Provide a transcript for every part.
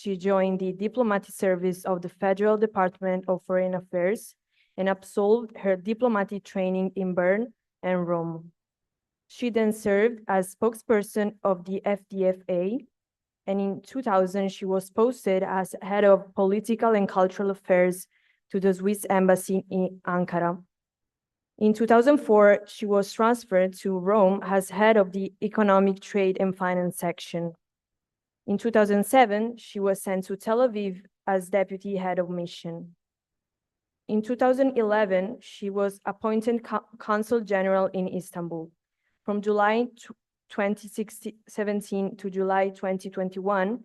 she joined the diplomatic service of the Federal Department of Foreign Affairs and absolved her diplomatic training in Bern and Rome. She then served as spokesperson of the FDFA, and in 2000, she was posted as head of political and cultural affairs to the Swiss embassy in Ankara. In 2004, she was transferred to Rome as head of the economic, trade, and finance section. In 2007, she was sent to Tel Aviv as deputy head of mission. In 2011, she was appointed consul general in Istanbul. From July 2017 to July 2021,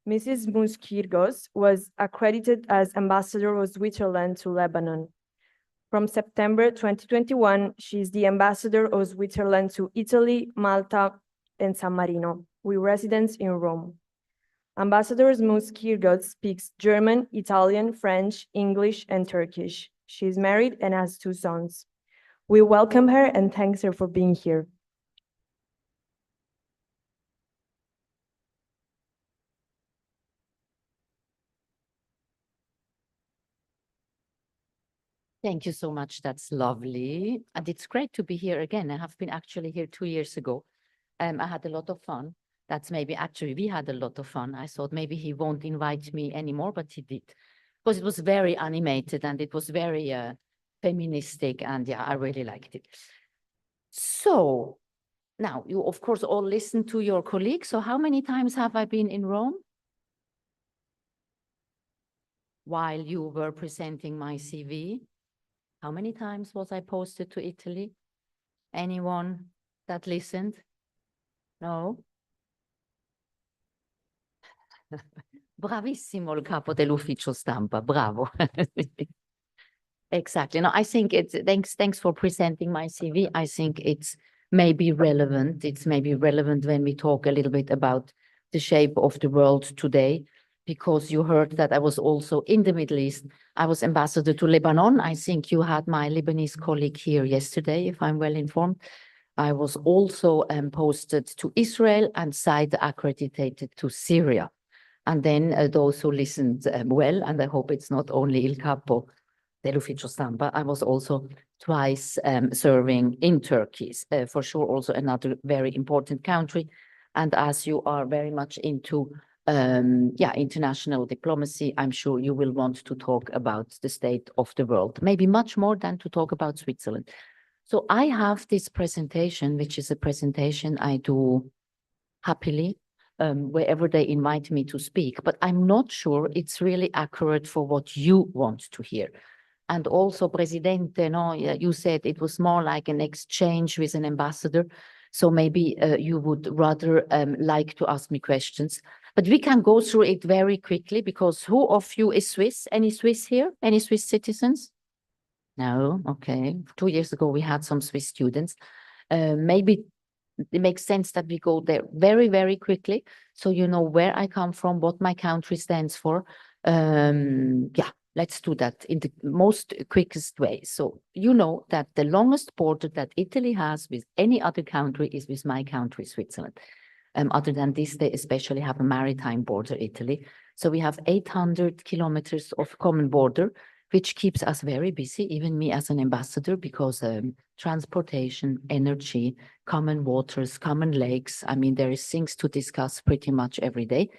Mrs. Muskirgos was accredited as ambassador of Switzerland to Lebanon. From September 2021, she is the ambassador of Switzerland to Italy, Malta, and San Marino, with residence in Rome. Ambassador Muskirgos speaks German, Italian, French, English, and Turkish. She is married and has 2 sons. We welcome her and thanks her for being here. Thank you so much. That's lovely. And it's great to be here again. I have been actually here 2 years ago. I had a lot of fun. That's maybe actually we had a lot of fun. I thought maybe he won't invite me anymore, but he did. Because it was very animated and it was very feministic. And yeah, I really liked it. So now you, of course, all listen to your colleagues. So how many times have I been in Rome? While you were presenting my CV? How many times was I posted to Italy? Anyone that listened? No? Bravissimo il capo dell'ufficio stampa, bravo. Exactly. No, I think it's, thanks for presenting my CV. I think it's maybe relevant. It's maybe relevant when we talk a little bit about the shape of the world today, because you heard that I was also in the Middle East. I was ambassador to Lebanon. I think you had my Lebanese colleague here yesterday, if I'm well informed. I was also posted to Israel and side accredited to Syria. And then those who listened well, and I hope it's not only il capo dell'ufficio stampa, I was also twice serving in Turkey, for sure also another very important country. And as you are very much into international diplomacy, I'm sure you will want to talk about the state of the world, maybe much more than to talk about Switzerland. So I have this presentation, which is a presentation I do happily wherever they invite me to speak, but I'm not sure it's really accurate for what you want to hear. And also, Presidente, no, you said it was more like an exchange with an ambassador. So maybe you would rather like to ask me questions. But we can go through it very quickly, because who of you is Swiss? Any Swiss here? Any Swiss citizens? No? Okay. 2 years ago, we had some Swiss students. Maybe it makes sense that we go there very, very quickly. So you know where I come from, what my country stands for. Let's do that in the most quickest way. So you know that the longest border that Italy has with any other country is with my country, Switzerland. Other than this, they especially have a maritime border, Italy. So we have 800 kilometers of common border, which keeps us very busy, even me as an ambassador, because transportation, energy, common waters, common lakes. I mean, there is things to discuss pretty much every day.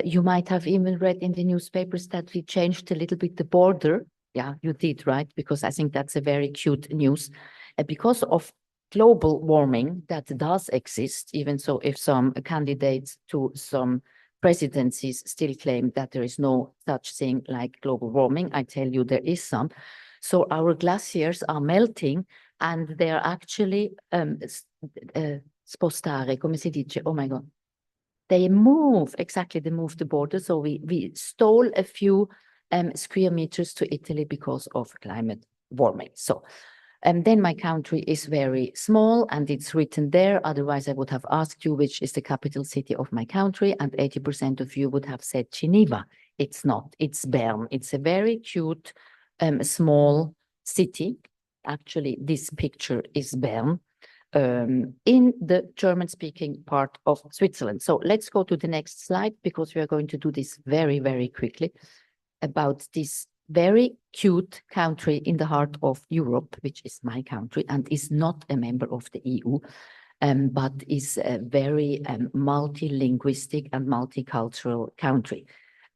You might have even read in the newspapers that we changed a little bit the border. Yeah, you did, right? Because I think that's a very cute news. Because of global warming that does exist, even so if some candidates to some presidencies still claim that there is no such thing like global warming, I tell you there is some. So our glaciers are melting and they are actually spostare, come si dice? Oh my God. They move, exactly, they move the border. So we stole a few square meters to Italy because of climate warming. So then my country is very small and it's written there. Otherwise, I would have asked you which is the capital city of my country, and 80% of you would have said Geneva. It's not, it's Bern. It's a very cute, small city. Actually, this picture is Bern. in the German-speaking part of Switzerland. So let's go to the next slide, because we are going to do this very, very quickly, about this very cute country in the heart of Europe, which is my country and is not a member of the EU, but is a very multilinguistic and multicultural country.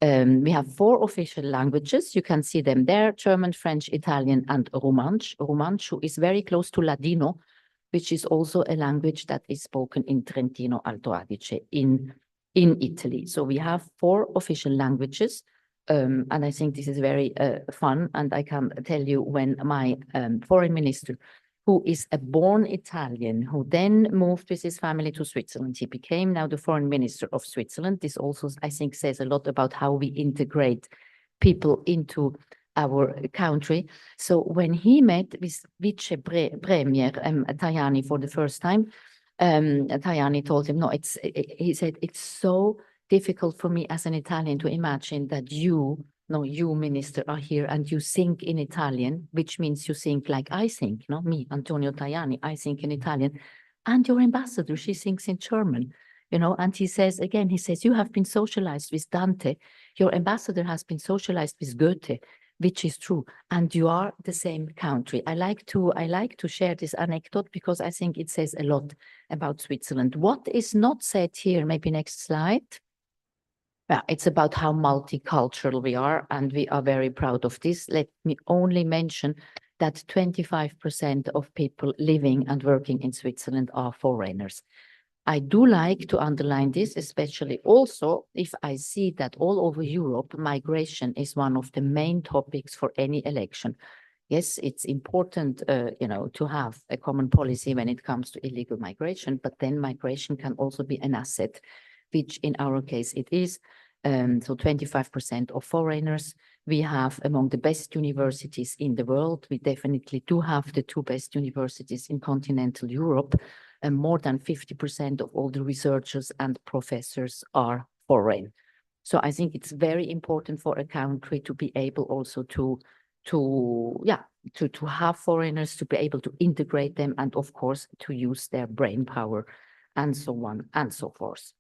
We have 4 official languages. You can see them there: German, French, Italian, and Romansh. Romansh is very close to Ladino, which is also a language that is spoken in Trentino Alto Adige in Italy. So we have 4 official languages. And I think this is very fun. And I can tell you, when my foreign minister, who is a born Italian, who then moved with his family to Switzerland, he became now the foreign minister of Switzerland. This also, I think, says a lot about how we integrate people into our country. So when he met with Vice Premier Tajani for the first time, Tajani told him, no, he said, it's so difficult for me as an Italian to imagine that you, minister, are here and you think in Italian, which means you think like I think, me, Antonio Tajani, I think in Italian, and your ambassador, she thinks in German, and he says, again, you have been socialized with Dante, your ambassador has been socialized with Goethe, which is true, and you are the same country. I like to share this anecdote because I think it says a lot about Switzerland. What is not said here, maybe next slide. Yeah, it's about how multicultural we are, and we are very proud of this. Let me only mention that 25% of people living and working in Switzerland are foreigners. I do like to underline this, especially also if I see that all over Europe, migration is one of the main topics for any election. Yes, it's important, to have a common policy when it comes to illegal migration, but then migration can also be an asset, which in our case it is. So 25% of foreigners. We have among the best universities in the world. We definitely do have the 2 best universities in continental Europe, and more than 50% of all the researchers and professors are foreign. So I think it's very important for a country to be able also to have foreigners, to be able to integrate them, and of course to use their brain power, and so on and so forth.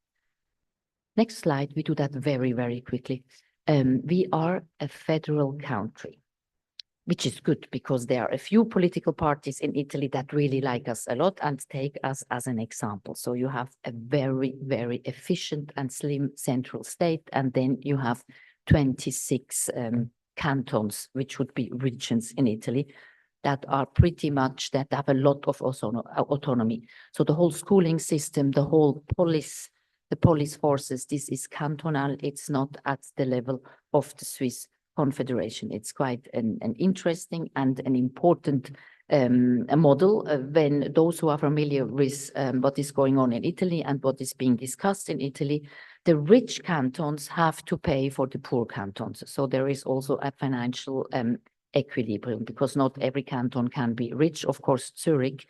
Next slide, we do that very, very quickly. We are a federal country, which is good because there are a few political parties in Italy that really like us a lot and take us as an example. So you have a very, very efficient and slim central state, and then you have 26 cantons, which would be regions in Italy, that are pretty much, that have a lot of autonomy. So the whole schooling system, the whole police forces, this is cantonal. It's not at the level of the Swiss Confederation. It's quite an interesting and an important model when those who are familiar with what is going on in Italy and what is being discussed in Italy, the rich cantons have to pay for the poor cantons. So there is also a financial equilibrium, because not every canton can be rich. Of course, Zurich,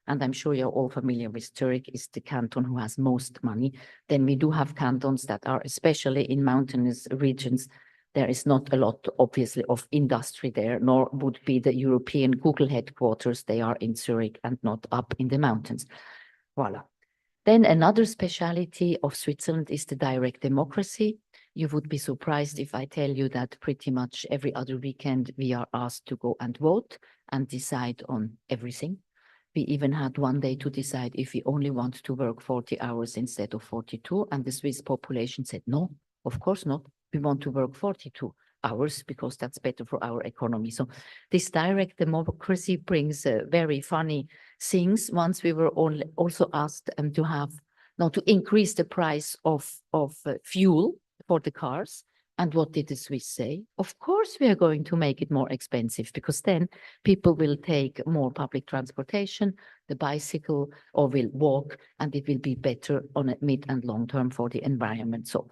and I'm sure you're all familiar with Zurich, is the canton who has most money. Then we do have cantons that are, especially in mountainous regions, there is not a lot, obviously, of industry there, nor would be the European Google headquarters. They are in Zurich and not up in the mountains. Voila. Then another speciality of Switzerland is the direct democracy. You would be surprised if I tell you that pretty much every other weekend we are asked to go and vote and decide on everything. We even had one day to decide if we only want to work 40 hours instead of 42. And the Swiss population said, no, of course not. We want to work 42 hours because that's better for our economy. So this direct democracy brings very funny things. Once we were also asked to increase the price of fuel for the cars. And what did the Swiss say? Of course, we are going to make it more expensive, because then people will take more public transportation, the bicycle, or will walk, and it will be better on a mid and long term for the environment. So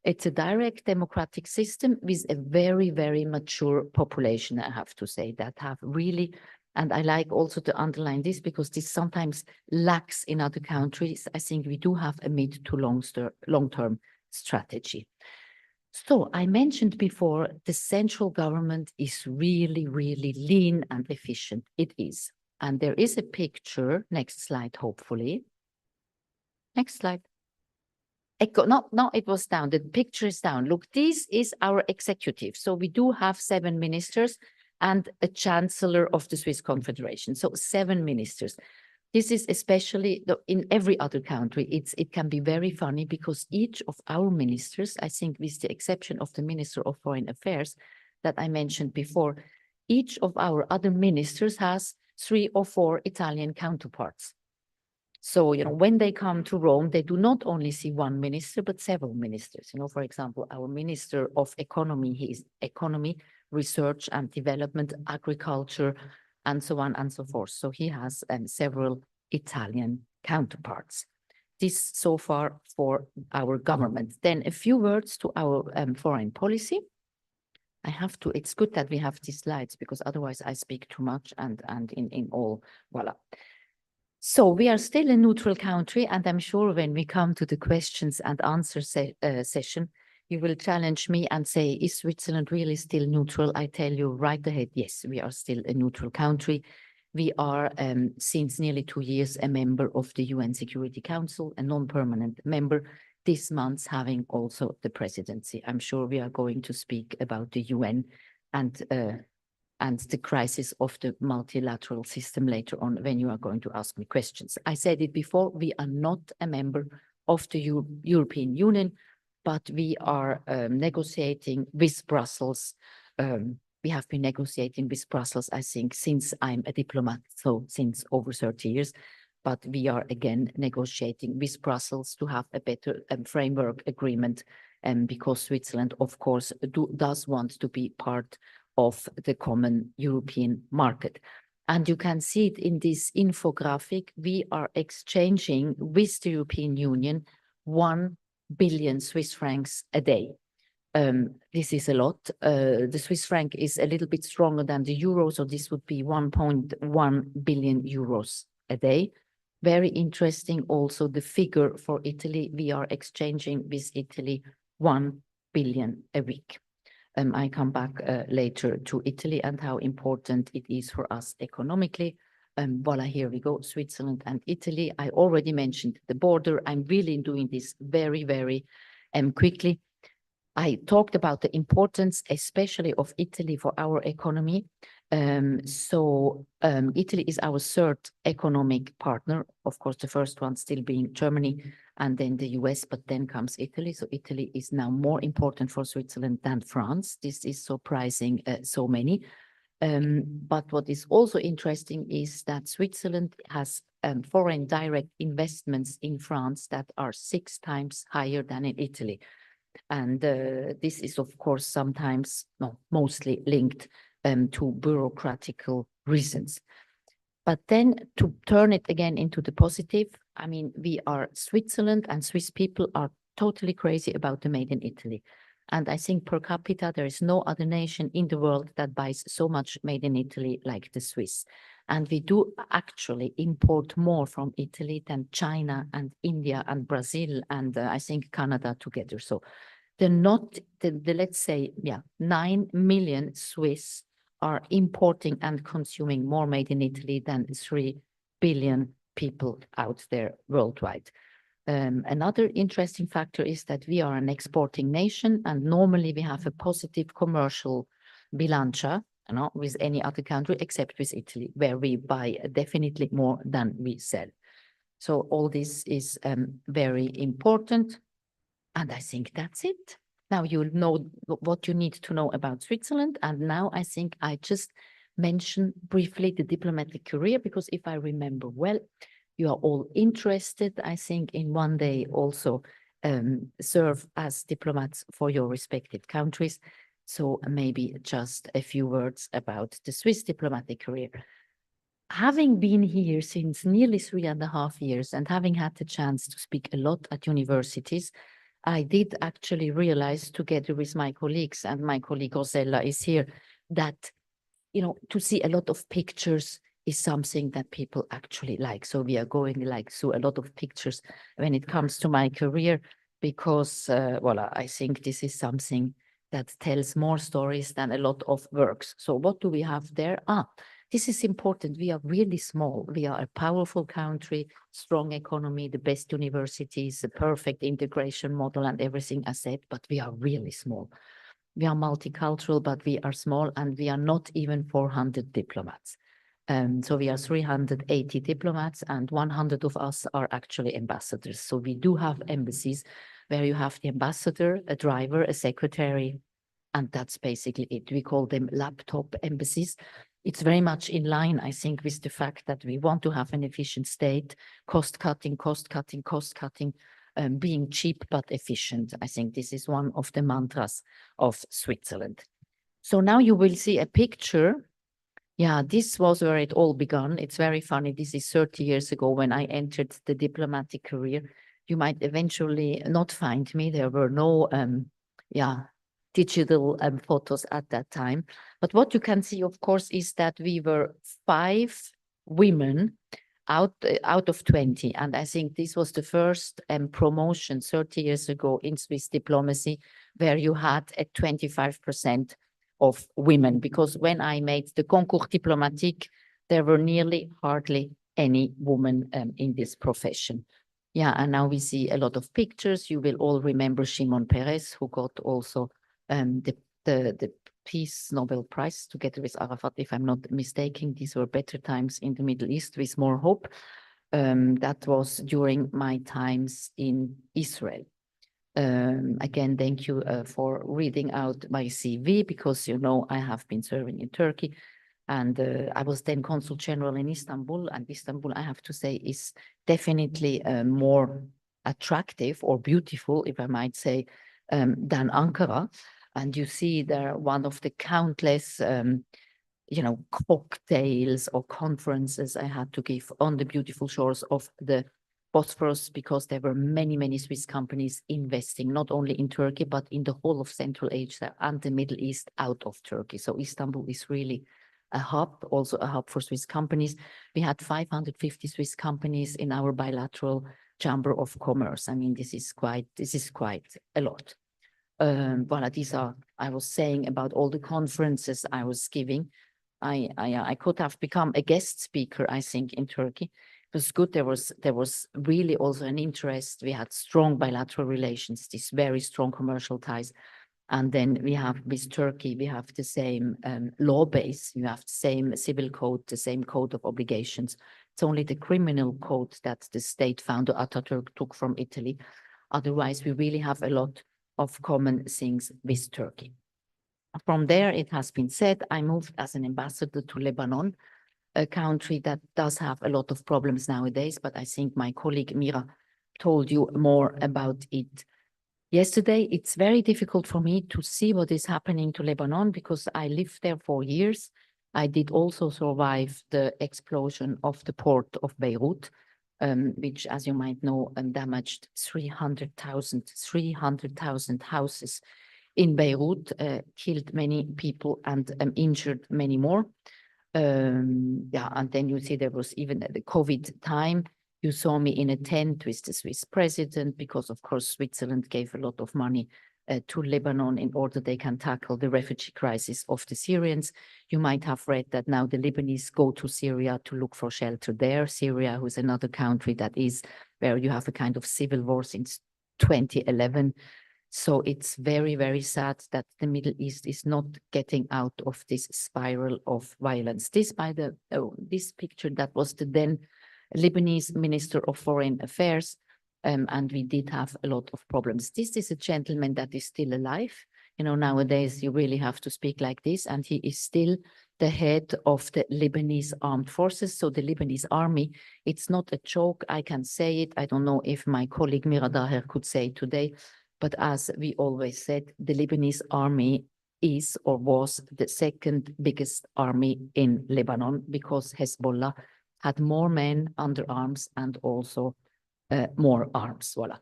it's a direct democratic system with a very, very mature population, I have to say, that have really, and I like also to underline this because this sometimes lacks in other countries. I think we do have a mid to long-term strategy. So I mentioned before, the central government is really, really lean and efficient. It is. And there is a picture, next slide, hopefully. Next slide. No, it was down. The picture is down. Look, this is our executive. So we do have 7 ministers and a chancellor of the Swiss Confederation. So 7 ministers. This is especially in every other country. It can be very funny because each of our ministers, I think with the exception of the Minister of Foreign Affairs that I mentioned before, each of our other ministers has 3 or 4 Italian counterparts. So, when they come to Rome, they do not only see one minister, but several ministers. For example, our Minister of Economy, he is Economy, Research and Development, Agriculture, and so on and so forth. So he has several Italian counterparts. This so far for our government. Then a few words to our foreign policy. It's good that we have these slides because otherwise I speak too much and in all, voila. So we are still a neutral country, and I'm sure when we come to the questions and answer session, you will challenge me and say, is Switzerland really still neutral? I tell you right ahead, yes, we are still a neutral country. We are, since nearly 2 years, a member of the UN Security Council, a non-permanent member, this month having also the presidency. I'm sure we are going to speak about the UN and the crisis of the multilateral system later on when you are going to ask me questions. I said it before, we are not a member of the European Union, but we are negotiating with Brussels. We have been negotiating with Brussels, I think, since I'm a diplomat, so since over 30 years. But we are again negotiating with Brussels to have a better framework agreement, because Switzerland, of course, does want to be part of the common European market. And you can see it in this infographic. We are exchanging with the European Union 1 billion Swiss francs a day. This is a lot. The Swiss franc is a little bit stronger than the euro, so this would be 1.1 billion euros a day. Very interesting also the figure for Italy. We are exchanging with Italy 1 billion a week. I come back later to Italy and how important it is for us economically. Voila, here we go, Switzerland and Italy. I already mentioned the border. I'm really doing this very, very quickly. I talked about the importance, especially of Italy for our economy. Italy is our 3rd economic partner. Of course, the first one still being Germany and then the US, but then comes Italy. So Italy is now more important for Switzerland than France. This is surprising so many. But what is also interesting is that Switzerland has foreign direct investments in France that are 6 times higher than in Italy. And this is, of course, sometimes, no, mostly linked to bureaucratical reasons. But then to turn it again into the positive, I mean, we are Switzerland and Swiss people are totally crazy about the made in Italy. And I think per capita, there is no other nation in the world that buys so much made in Italy like the Swiss. And we do actually import more from Italy than China and India and Brazil and I think Canada together. So let's say, 9 million Swiss are importing and consuming more made in Italy than 3 billion people out there worldwide. Another interesting factor is that we are an exporting nation and normally we have a positive commercial bilancia, with any other country except with Italy, where we buy definitely more than we sell. So all this is very important. And I think that's it. Now you know what you need to know about Switzerland. And now I think I just mention briefly the diplomatic career, because if I remember well, you are all interested, I think, in one day also serve as diplomats for your respective countries. So maybe just a few words about the Swiss diplomatic career. Having been here since nearly 3.5 years and having had the chance to speak a lot at universities, I did actually realize together with my colleagues, and my colleague Rosella is here, that, to see a lot of pictures is something that people actually like. So we are going through a lot of pictures when it comes to my career, because, I think this is something that tells more stories than a lot of works. So what do we have there? This is important. We are really small. We are a powerful country, strong economy, the best universities, the perfect integration model and everything I said, but we are really small. We are multicultural, but we are small, and we are not even 400 diplomats. So we are 380 diplomats, and 100 of us are actually ambassadors. So we do have embassies where you have the ambassador, a driver, a secretary, and that's basically it. We call them laptop embassies. It's very much in line, I think, with the fact that we want to have an efficient state, cost cutting, being cheap but efficient. I think this is one of the mantras of Switzerland. So now you will see a picture. Yeah, this was where it all began. It's very funny. This is 30 years ago when I entered the diplomatic career. You might eventually not find me. There were no, digital photos at that time. But what you can see, of course, is that we were 5 women out of 20. And I think this was the first promotion 30 years ago in Swiss diplomacy, where you had a 25% of women, because when I made the concours diplomatique, there were hardly any women in this profession. Yeah, and now we see a lot of pictures. You will all remember Shimon Peres, who got also the Peace Nobel Prize together with Arafat, if I'm not mistaken. These were better times in the Middle East with more hope. That was during my times in Israel. Again, thank you for reading out my CV, because, you know, I have been serving in Turkey, and I was then Consul General in Istanbul, and Istanbul, I have to say, is definitely more attractive or beautiful, if I might say, than Ankara. And you see there one of the countless, you know, cocktails or conferences I had to give on the beautiful shores of the Bosphorus, because there were many, many Swiss companies investing not only in Turkey, but in the whole of Central Asia and the Middle East out of Turkey. So Istanbul is really a hub, also a hub for Swiss companies. We had 550 Swiss companies in our bilateral chamber of commerce. I mean, this is quite a lot. Voilà, these are, I was saying about all the conferences I was giving. I could have become a guest speaker, I think, in Turkey. It was good. There was really also an interest. We had strong bilateral relations, these very strong commercial ties. And then we have with Turkey, we have the same law base. You have the same civil code, the same code of obligations. It's only the criminal code that the state founder Ataturk took from Italy. Otherwise, we really have a lot of common things with Turkey. From there, it has been said, I moved as an ambassador to Lebanon, a country that does have a lot of problems nowadays, but I think my colleague Mira told you more about it yesterday. It's very difficult for me to see what is happening to Lebanon, because I lived there for years. I did also survive the explosion of the port of Beirut, which, as you might know, damaged 300,000 houses in Beirut, killed many people and injured many more. Yeah, and then you see there was even the COVID time. You saw me in a tent with the Swiss president, because of course Switzerland gave a lot of money to Lebanon in order they can tackle the refugee crisis of the Syrians. You might have read that now the Lebanese go to Syria to look for shelter there. Syria, who is another country that is where you have a kind of civil war since 2011. So it's very, very sad that the Middle East is not getting out of this spiral of violence. This picture, that was the then Lebanese Minister of Foreign Affairs, and we did have a lot of problems. This is a gentleman that is still alive. You know, nowadays you really have to speak like this, and he is still the head of the Lebanese armed forces. So the Lebanese army, it's not a joke, I can say it. I don't know if my colleague Mira Daher could say it today, but as we always said, the Lebanese army is or was the second biggest army in Lebanon, because Hezbollah had more men under arms and also more arms. Voila.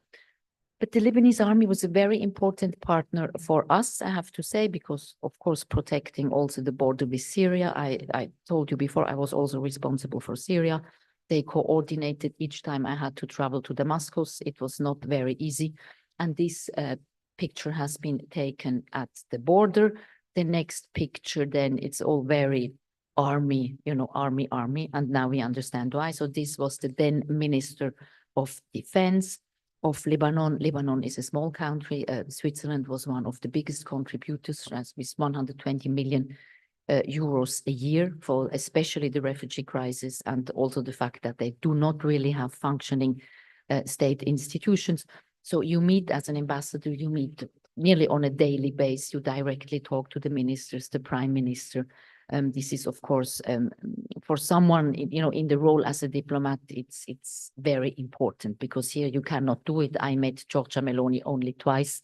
But the Lebanese army was a very important partner for us, I have to say, because of course protecting also the border with Syria. I told you before, I was also responsible for Syria. They coordinated each time I had to travel to Damascus. It was not very easy. And this picture has been taken at the border. The next picture, then, it's all very army, army. And now we understand why. So this was the then Minister of Defense of Lebanon. Lebanon is a small country. Switzerland was one of the biggest contributors with 120 million euros a year for especially the refugee crisis, and also the fact that they do not really have functioning state institutions. So you meet as an ambassador, you meet nearly on a daily basis, you directly talk to the ministers, the prime minister. This is, of course, for someone, in the role as a diplomat, it's very important, because here you cannot do it. I met Giorgia Meloni only twice,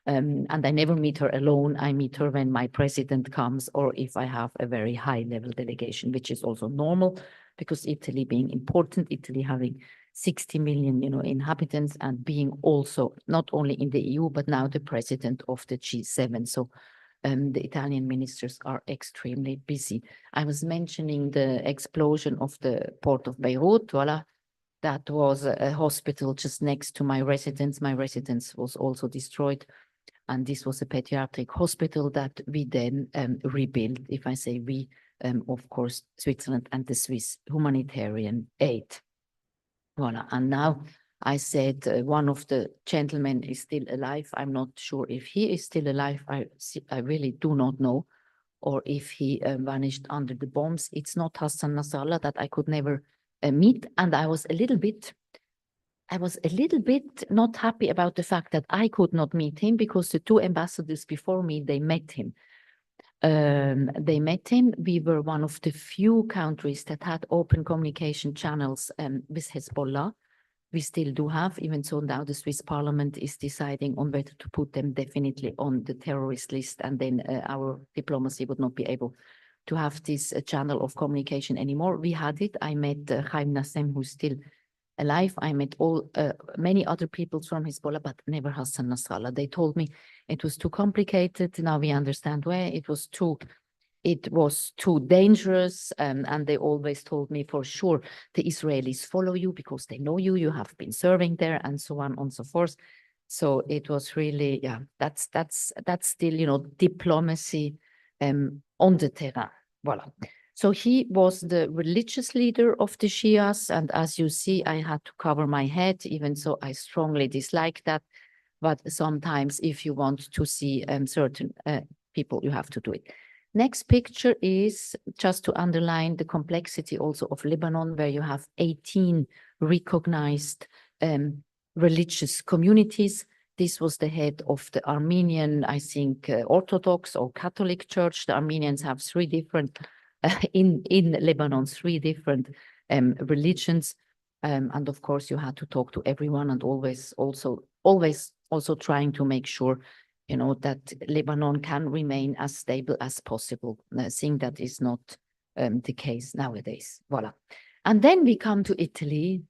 and I never meet her alone. I meet her when my president comes, or if I have a very high level delegation, which is also normal, because Italy being important, Italy having 60 million, inhabitants, and being also not only in the EU, but now the president of the G7. So the Italian ministers are extremely busy. I was mentioning the explosion of the port of Beirut. Voila, that was a hospital just next to my residence. My residence was also destroyed. And this was a pediatric hospital that we then rebuilt. If I say we, of course, Switzerland and the Swiss humanitarian aid. Voila. And now I said one of the gentlemen is still alive. I'm not sure if he is still alive. I really do not know, or if he vanished under the bombs. It's not Hassan Nasrallah that I could never meet. And I was a little bit not happy about the fact that I could not meet him, because the two ambassadors before me, they met him. We were one of the few countries that had open communication channels with Hezbollah. We still do have, even so now the Swiss parliament is deciding on whether to put them definitely on the terrorist list, and then our diplomacy would not be able to have this channel of communication anymore. We had it. I met Chaim Nassem, who's still alive. I met many other people from Hezbollah, but never Hassan Nasrallah. They told me it was too complicated. Now we understand why. It was too dangerous, and they always told me, for sure the Israelis follow you because they know you have been serving there, and so on and so forth. So it was really, yeah, that's still, diplomacy on the terrain. Voila. So he was the religious leader of the Shias, and as you see, I had to cover my head, even so I strongly dislike that. But sometimes if you want to see certain people, you have to do it. Next picture is just to underline the complexity also of Lebanon, where you have 18 recognized religious communities. This was the head of the Armenian, I think, Orthodox or Catholic Church. The Armenians have three different, in Lebanon, three different religions. And of course, you had to talk to everyone, and always also trying to make sure that Lebanon can remain as stable as possible, seeing that is not the case nowadays. Voila. And then we come to Italy,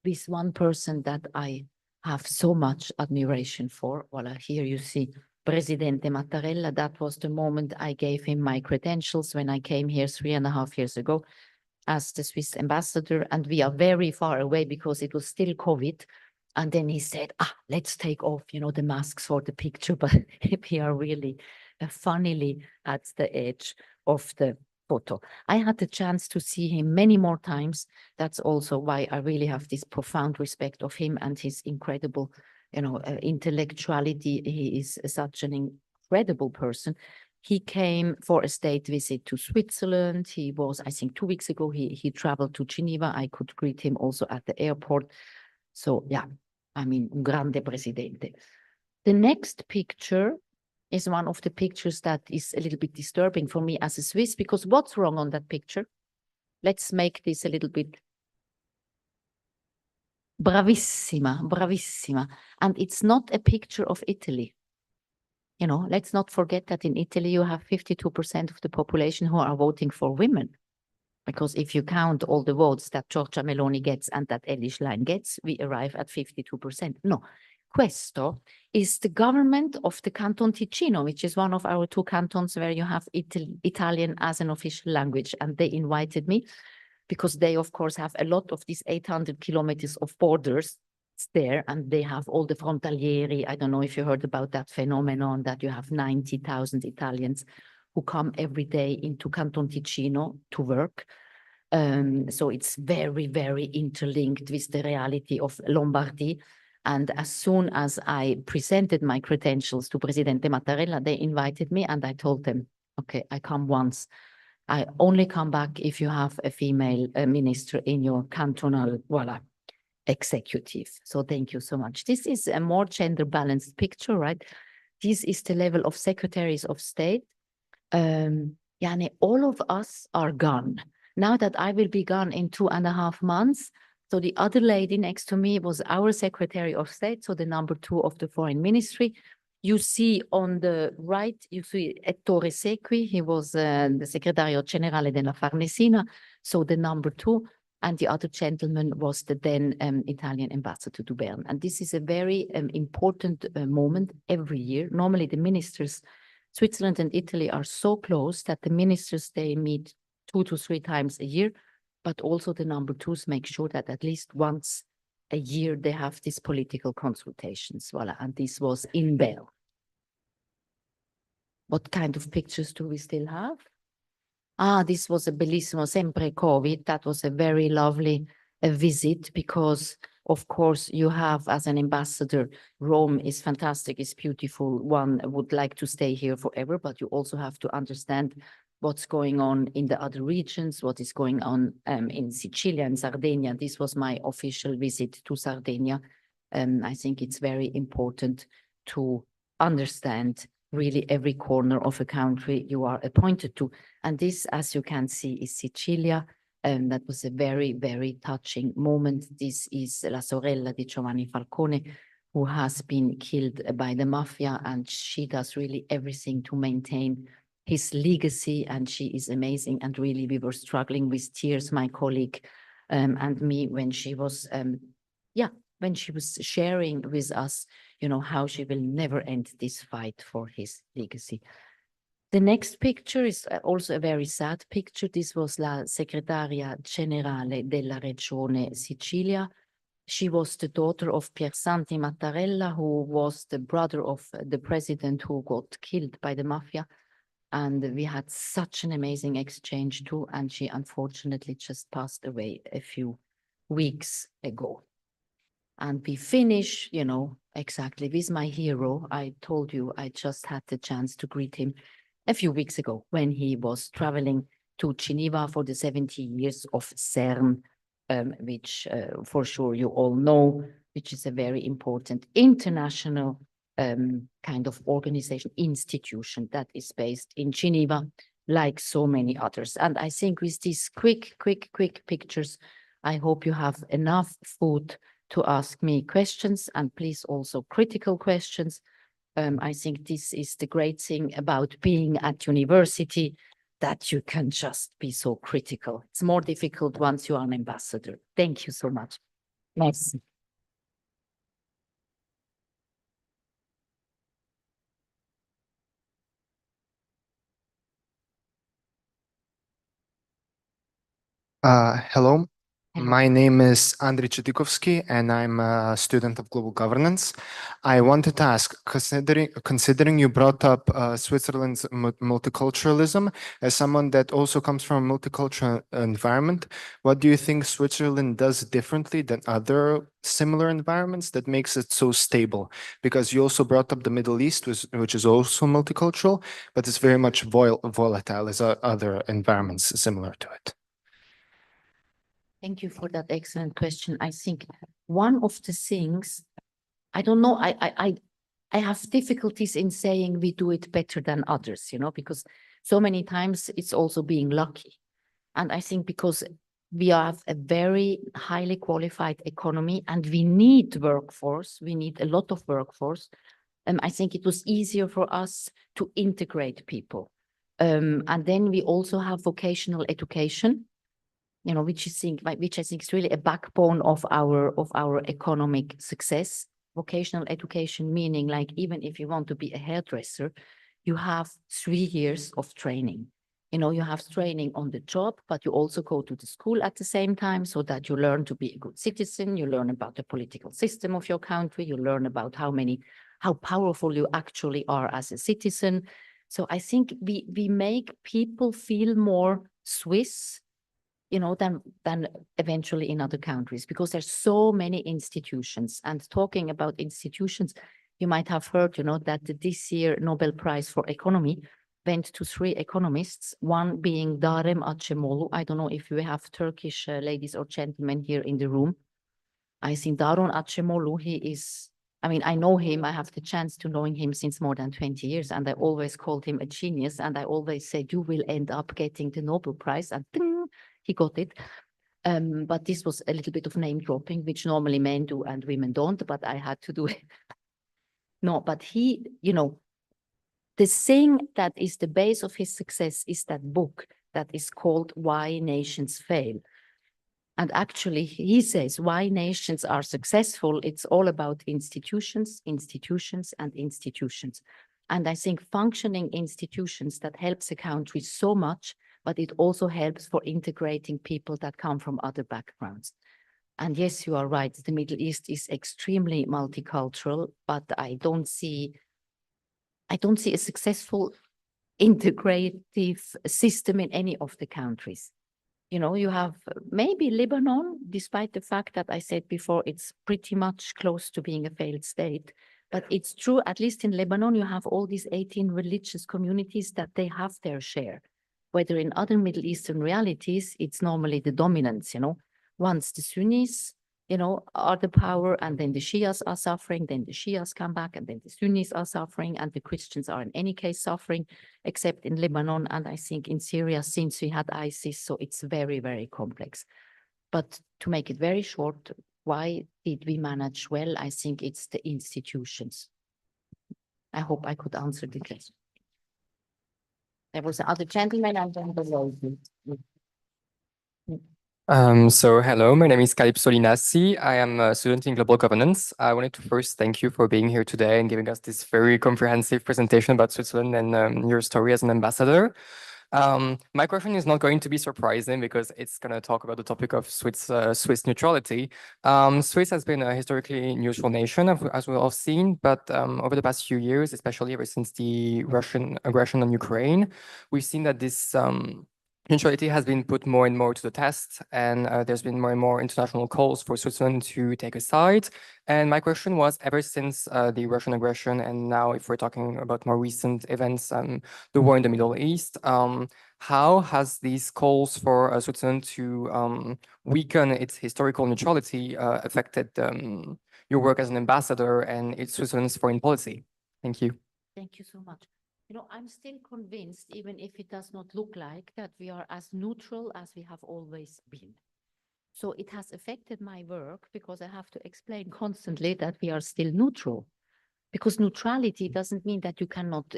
with one person that I have so much admiration for. Voila, here you see Presidente Mattarella. That was the moment I gave him my credentials when I came here 3.5 years ago as the Swiss ambassador. And we are very far away because it was still COVID. And then he said, let's take off, the masks for the picture, but we are really funnily at the edge of the photo. I had the chance to see him many more times. That's also why I really have this profound respect of him and his incredible, intellectuality. He is such an incredible person. He came for a state visit to Switzerland. He was, I think 2 weeks ago, he traveled to Geneva. I could greet him also at the airport. So yeah, I mean, un grande presidente. The next picture is one of the pictures that is a little bit disturbing for me as a Swiss, because what's wrong on that picture? Let's make this a little bit bravissima, bravissima. And it's not a picture of Italy. Let's not forget that in Italy, you have 52% of the population who are voting for women. Because if you count all the votes that Giorgia Meloni gets and that Elly Schlein gets, we arrive at 52%. No, questo is the government of the Canton Ticino, which is one of our 2 cantons where you have Italian as an official language. And they invited me because they, of course, have a lot of these 800 kilometers of borders there, and they have all the frontalieri. I don't know if you heard about that phenomenon that you have 90,000 Italians who come every day into Canton Ticino to work. So it's very, very interlinked with the reality of Lombardy. And as soon as I presented my credentials to Presidente Mattarella, they invited me and I told them, okay, I come once. I only come back if you have a female minister in your cantonal, voila, executive. So thank you so much. This is a more gender balanced picture, right? This is the level of secretaries of state. Yani all of us are gone. Now that I will be gone in 2.5 months, so the other lady next to me was our Secretary of State, so the number 2 of the Foreign Ministry. You see on the right, you see Ettore Sequi, he was the Segretario Generale della Farnesina, so the number 2, and the other gentleman was the then Italian ambassador to Bern. And this is a very important moment every year. Normally the ministers, Switzerland and Italy are so close that the ministers, they meet 2 to 3 times a year, but also the number 2s make sure that at least once a year they have these political consultations. Voila, and this was in Bern. What kind of pictures do we still have? Ah, this was a bellissimo, sempre COVID. That was a very lovely visit because, of course, you have as an ambassador, Rome is fantastic, it's beautiful. One would like to stay here forever, but you also have to understand what's going on in the other regions, what is going on in Sicilia and Sardinia. This was my official visit to Sardinia. I think it's very important to understand really every corner of a country you are appointed to. And this, as you can see, is Sicilia. That was a very, very touching moment. This is La Sorella di Giovanni Falcone, who has been killed by the mafia, and she does really everything to maintain his legacy, and she is amazing. And really, we were struggling with tears, my colleague and me, when she was, when she was sharing with us, you know, how she will never end this fight for his legacy. The next picture is also a very sad picture. This was La Segretaria Generale della Regione Sicilia. She was the daughter of Piersanti Mattarella, who was the brother of the president who got killed by the mafia. And we had such an amazing exchange too. And she unfortunately just passed away a few weeks ago. And we finish, you know, exactly with my hero. I told you I just had the chance to greet him a few weeks ago when he was traveling to Geneva for the 70 years of CERN, which for sure you all know, which is a very important international kind of organization, institution that is based in Geneva, like so many others. And I think with these quick pictures, I hope you have enough food to ask me questions, and please also critical questions. I think this is the great thing about being at university, that you can just be so critical. It's more difficult once you are an ambassador. Thank you so much. Merci. Hello. Hello. My name is Andriy Chitikovsky, and I'm a student of global governance. I wanted to ask, considering you brought up Switzerland's multiculturalism, as someone that also comes from a multicultural environment, what do you think Switzerland does differently than other similar environments that makes it so stable? Because you also brought up the Middle East, which is also multicultural, but it's very much volatile as other environments similar to it. Thank you for that excellent question. I think one of the things, I don't know, I have difficulties in saying we do it better than others, you know, because so many times it's also being lucky. And I think because we have a very highly qualified economy and we need workforce, we need a lot of workforce. I think it was easier for us to integrate people. And then we also have vocational education, you know, which I think is really a backbone of our economic success. Vocational education, meaning like even if you want to be a hairdresser, you have 3 years of training. You know, you have training on the job, but you also go to the school at the same time so that you learn to be a good citizen. You learn about the political system of your country. You learn about how powerful you actually are as a citizen. So I think we make people feel more Swiss, than eventually in other countries, because there's so many institutions. And talking about institutions, you might have heard, that this year Nobel Prize for Economy went to 3 economists, one being Darem Acemoglu. I don't know if you have Turkish ladies or gentlemen here in the room. I think Darun Acemoglu, I know him, I have the chance to knowing him since more than 20 years, and I always called him a genius, and I always said, you will end up getting the Nobel Prize, and ding, he got it. But this was a little bit of name dropping, which normally men do and women don't, but I had to do it. No, but he, the thing that is the base of his success is that book that is called Why Nations Fail. And actually, he says why nations are successful, it's all about institutions, institutions, and institutions. And I think functioning institutions that helps a country so much, but it also helps for integrating people that come from other backgrounds. And yes, you are right, the Middle East is extremely multicultural, but I don't see a successful integrative system in any of the countries. You have maybe Lebanon, despite the fact that I said before, it's pretty much close to being a failed state. But it's true, at least in Lebanon, you have all these 18 religious communities that they have their share. Whether in other Middle Eastern realities, it's normally the dominance, Once the Sunnis, are the power, and then the Shias are suffering, then the Shias come back, and then the Sunnis are suffering, and the Christians are in any case suffering, except in Lebanon, and I think in Syria, since we had ISIS, so it's very, very complex. But to make it very short, why did we manage well? I think it's the institutions. I hope I could answer the question. There was another gentleman, and then the lady. So hello, my name is Calypso Linassi. I am a student in global governance. I wanted to first thank you for being here today and giving us this very comprehensive presentation about Switzerland and your story as an ambassador. My question is not going to be surprising because it's going to talk about the topic of Swiss neutrality. Swiss has been a historically neutral nation, as we all seen, but over the past few years, especially ever since the Russian aggression on Ukraine, we've seen that this neutrality has been put more and more to the test, and there's been more and more international calls for Switzerland to take a side. And my question was, ever since the Russian aggression, and now if we're talking about more recent events, the war in the Middle East, how has these calls for Switzerland to weaken its historical neutrality affected your work as an ambassador and its Switzerland's foreign policy? Thank you. Thank you so much. I'm still convinced, even if it does not look like, that we are as neutral as we have always been. So it has affected my work because I have to explain constantly that we are still neutral. Because neutrality doesn't mean that you cannot,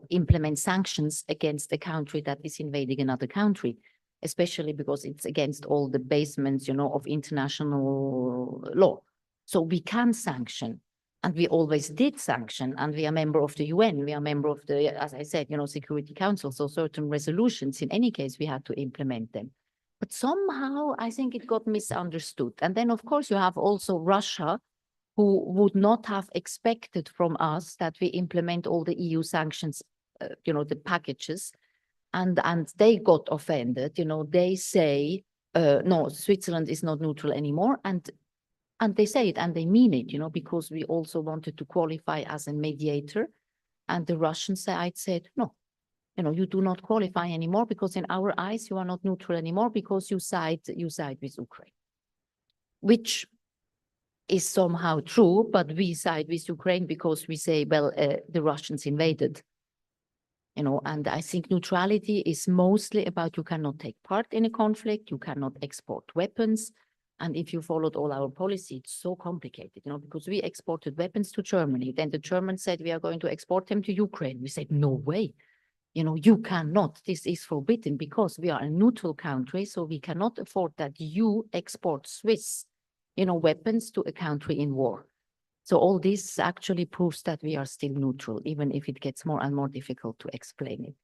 implement sanctions against a country that is invading another country, especially because it's against all the basements, of international law. So we can sanction. And we always did sanction, and we are a member of the UN. We are a member of the, as I said, Security Council. So certain resolutions, in any case, we had to implement them. But somehow, I think it got misunderstood. And then, of course, you have also Russia, who would not have expected from us that we implement all the EU sanctions, the packages. And they got offended. They say, no, Switzerland is not neutral anymore. And they say it and they mean it, because we also wanted to qualify as a mediator. And the Russian side said, no, you do not qualify anymore because in our eyes, you are not neutral anymore because you side with Ukraine, which is somehow true, but we side with Ukraine because we say, well, the Russians invaded, and I think neutrality is mostly about you cannot take part in a conflict, you cannot export weapons. And if you followed all our policy, it's so complicated, because we exported weapons to Germany. Then the Germans said, we are going to export them to Ukraine. We said, no way, you cannot. This is forbidden because we are a neutral country. So we cannot afford that you export Swiss, weapons to a country in war. So all this actually proves that we are still neutral, even if it gets more and more difficult to explain it.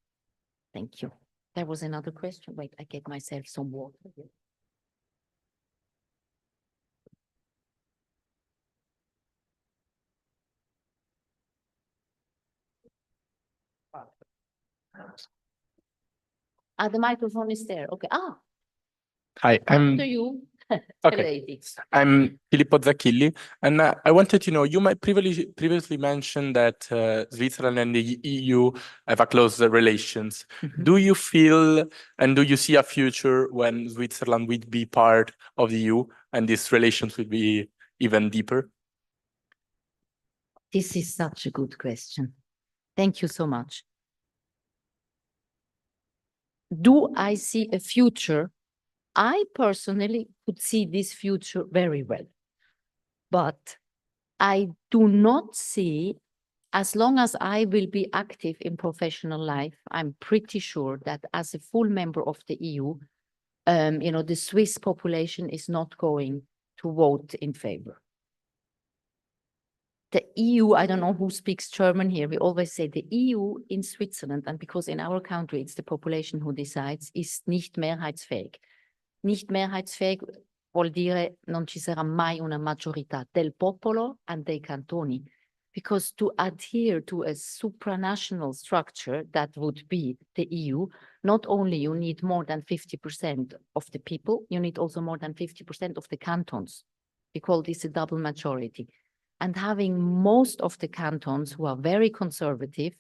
Thank you. There was another question. Wait, I get myself some water. The microphone is there. Okay. Hi, To you. Okay. Lady. I'm Filippo Zacchilli, and I wanted to know, you might previously mentioned that Switzerland and the EU have a close relations. Mhm. Do you feel and do you see a future when Switzerland will be part of the EU and these relations will be even deeper? This is such a good question. Thank you so much. Do I see a future? I personally could see this future very well. But I do not see, as long as I will be active in professional life, I'm pretty sure that as a full member of the EU, the Swiss population is not going to vote in favor. The EU, I don't know who speaks German here, we always say the EU in Switzerland, and because in our country it's the population who decides, ist nicht mehrheitsfähig. Nicht mehrheitsfähig vuol dire non ci sarà mai una maggiorità del popolo and dei cantoni, because to adhere to a supranational structure that would be the EU, not only you need more than 50% of the people, you need also more than 50% of the cantons. We call this a double majority. And having most of the cantons who are very conservative,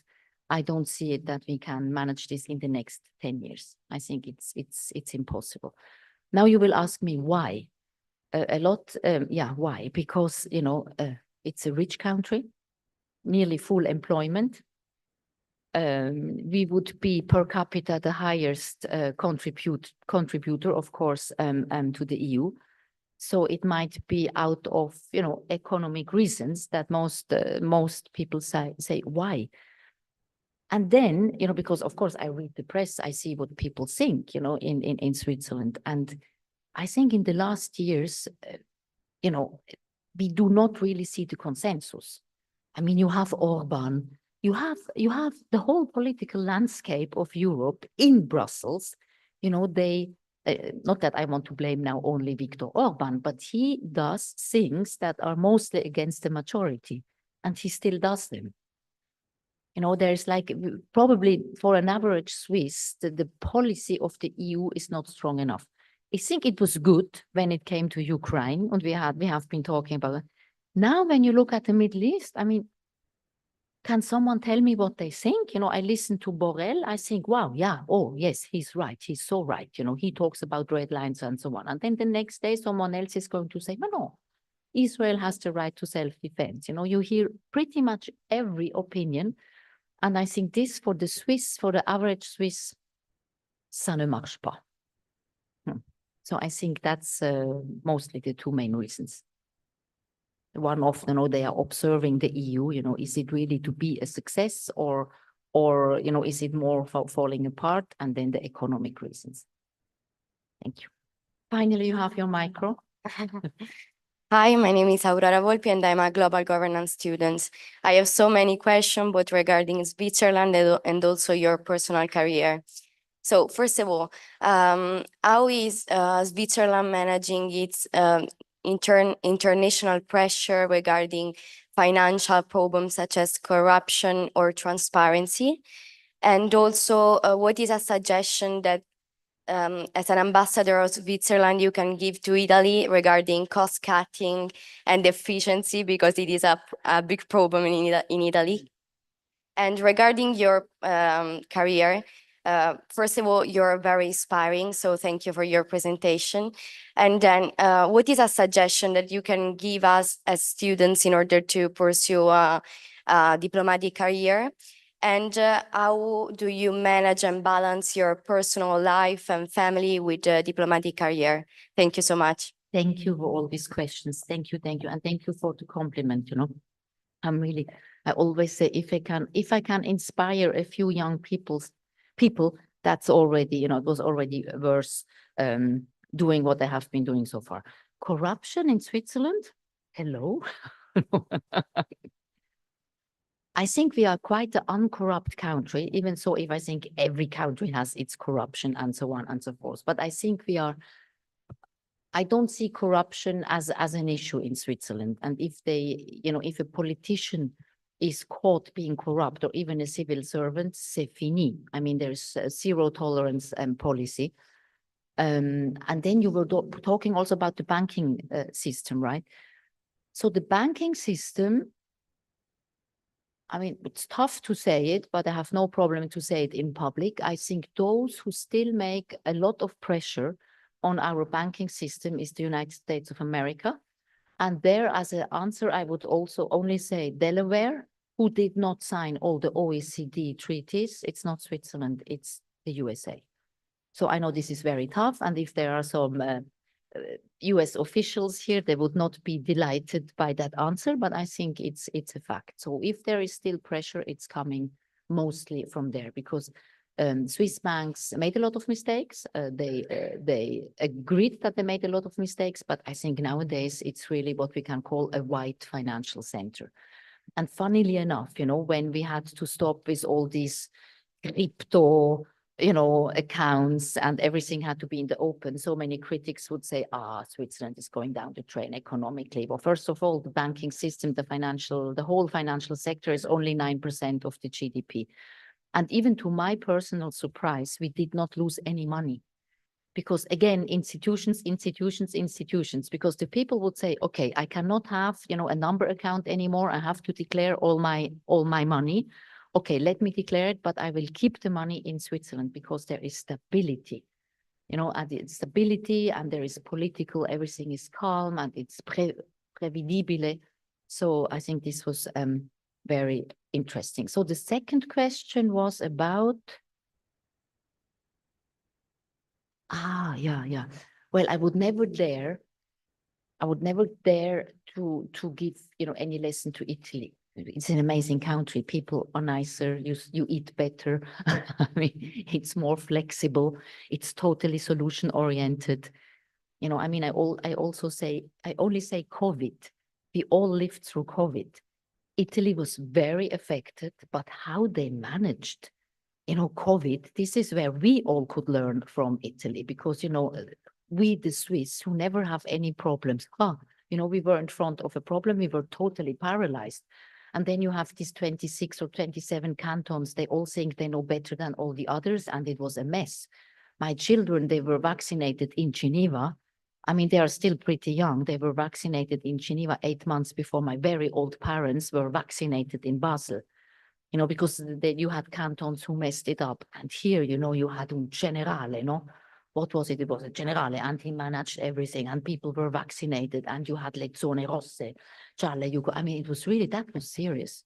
I don't see it that we can manage this in the next 10 years. I think it's impossible. Now you will ask me why. Why? Because, it's a rich country, nearly full employment. We would be per capita the highest contributor, of course, to the EU. So it might be out of, economic reasons that most people say why. And then, because of course I read the press, I see what people think, in Switzerland. And I think in the last years, we do not really see the consensus. I mean, you have Orban, you have the whole political landscape of Europe in Brussels. They, not that I want to blame now only Viktor Orban, but he does things that are mostly against the majority, and he still does them. There's like, probably for an average Swiss, the policy of the EU is not strong enough. I think it was good when it came to Ukraine, and we have been talking about it. Now, when you look at the Middle East, I mean, can someone tell me what they think? I listen to Borrell, I think, wow, yeah, oh, yes, he's right. He's so right. He talks about red lines and so on. And then the next day, someone else is going to say, no, Israel has the right to self-defense. You hear pretty much every opinion. And I think this for the average Swiss, ça ne marche pas. So I think that's mostly the two main reasons. One of, they are observing the EU, is it really to be a success or is it more falling apart? And then the economic reasons. Thank you. Finally, you have your micro. Hi, my name is Aurora Volpi and I'm a global governance student. I have so many questions, both regarding Switzerland and also your personal career. So first of all, how is Switzerland managing its international pressure regarding financial problems such as corruption or transparency? And also, what is a suggestion that as an ambassador of Switzerland you can give to Italy regarding cost cutting and efficiency, because it is a big problem in Italy? And regarding your career, first of all, you're very inspiring, so thank you for your presentation. And then what is a suggestion that you can give us as students in order to pursue a diplomatic career? And how do you manage and balance your personal life and family with a diplomatic career? Thank you so much. Thank you for all these questions. Thank you. And thank you for the compliment, I always say, if I can inspire a few young people, that's already, it was already worth doing what I have been doing so far. Corruption in Switzerland? Hello? I think we are quite an uncorrupt country, even so if I think every country has its corruption and so on and so forth. But I think I don't see corruption as an issue in Switzerland. And if if a politician is caught being corrupt or even a civil servant, c'est fini. I mean, there's a zero tolerance policy. And then you were talking also about the banking system, right? So the banking system, I mean, it's tough to say it, but I have no problem to say it in public. I think those who still make a lot of pressure on our banking system is the United States of America. And there, as an answer, I would also only say Delaware, who did not sign all the OECD treaties. It's not Switzerland, it's the USA. So I know this is very tough. And if there are some US officials here, they would not be delighted by that answer, but I think it's a fact. So if there is still pressure, it's coming mostly from there, because Swiss banks made a lot of mistakes. They agreed that they made a lot of mistakes, but I think nowadays it's really what we can call a white financial center. And funnily enough, you know, when we had to stop with all these crypto, you know, accounts and everything had to be in the open, so many critics would say, Switzerland is going down the drain economically. Well, first of all, the banking system, the whole financial sector is only 9% of the GDP. And even to my personal surprise, we did not lose any money. Because again, institutions, because the people would say, okay, I cannot have, you know, a number account anymore. I have to declare all my money. Okay, let me declare it, but I will keep the money in Switzerland because there is stability, you know, and it's stability and there is political, everything is calm and it's prevedibile. So I think this was very interesting. So the second question was about, yeah. Well, I would never dare to give, you know, any lesson to Italy. It's an amazing country. People are nicer. You eat better. I mean, it's more flexible. It's totally solution oriented. You know, I mean, I only say COVID. We all lived through COVID. Italy was very affected, but how they managed, you know, COVID, this is where we all could learn from Italy, because, you know, we, the Swiss, who never have any problems, you know, we were in front of a problem, we were totally paralyzed. And then you have these 26 or 27 cantons, they all think they know better than all the others, and it was a mess. My children, they were vaccinated in Geneva. I mean, they are still pretty young. They were vaccinated in Geneva 8 months before my very old parents were vaccinated in Basel. You know, because you had cantons who messed it up. And here, you know, you had un generale, no? What was it? It was a generale, and he managed everything, and people were vaccinated, and you had le zone rosse, gialle, I mean, it was really, that was serious.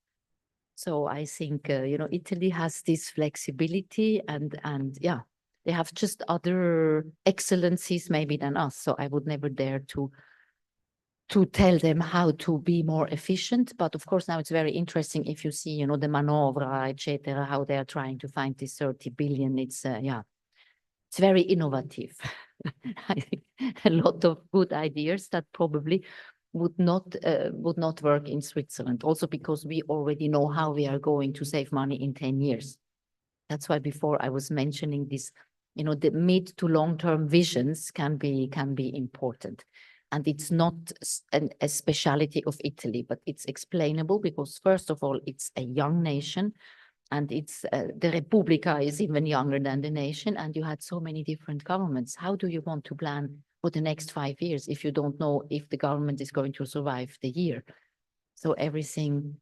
So I think, you know, Italy has this flexibility and yeah, they have just other excellencies maybe than us. So I would never dare to tell them how to be more efficient. But of course, now it's very interesting if you see, you know, the manovra, etc., how they are trying to find this 30 billion. It's, yeah, it's very innovative. I think a lot of good ideas that probably would not work in Switzerland. Also because we already know how we are going to save money in 10 years. That's why before I was mentioning this, you know, the mid to long-term visions can be important. And it's not a speciality of Italy, but it's explainable because, first of all, it's a young nation, and it's the Repubblica is even younger than the nation, and you had so many different governments. How do you want to plan for the next 5 years if you don't know if the government is going to survive the year? So everything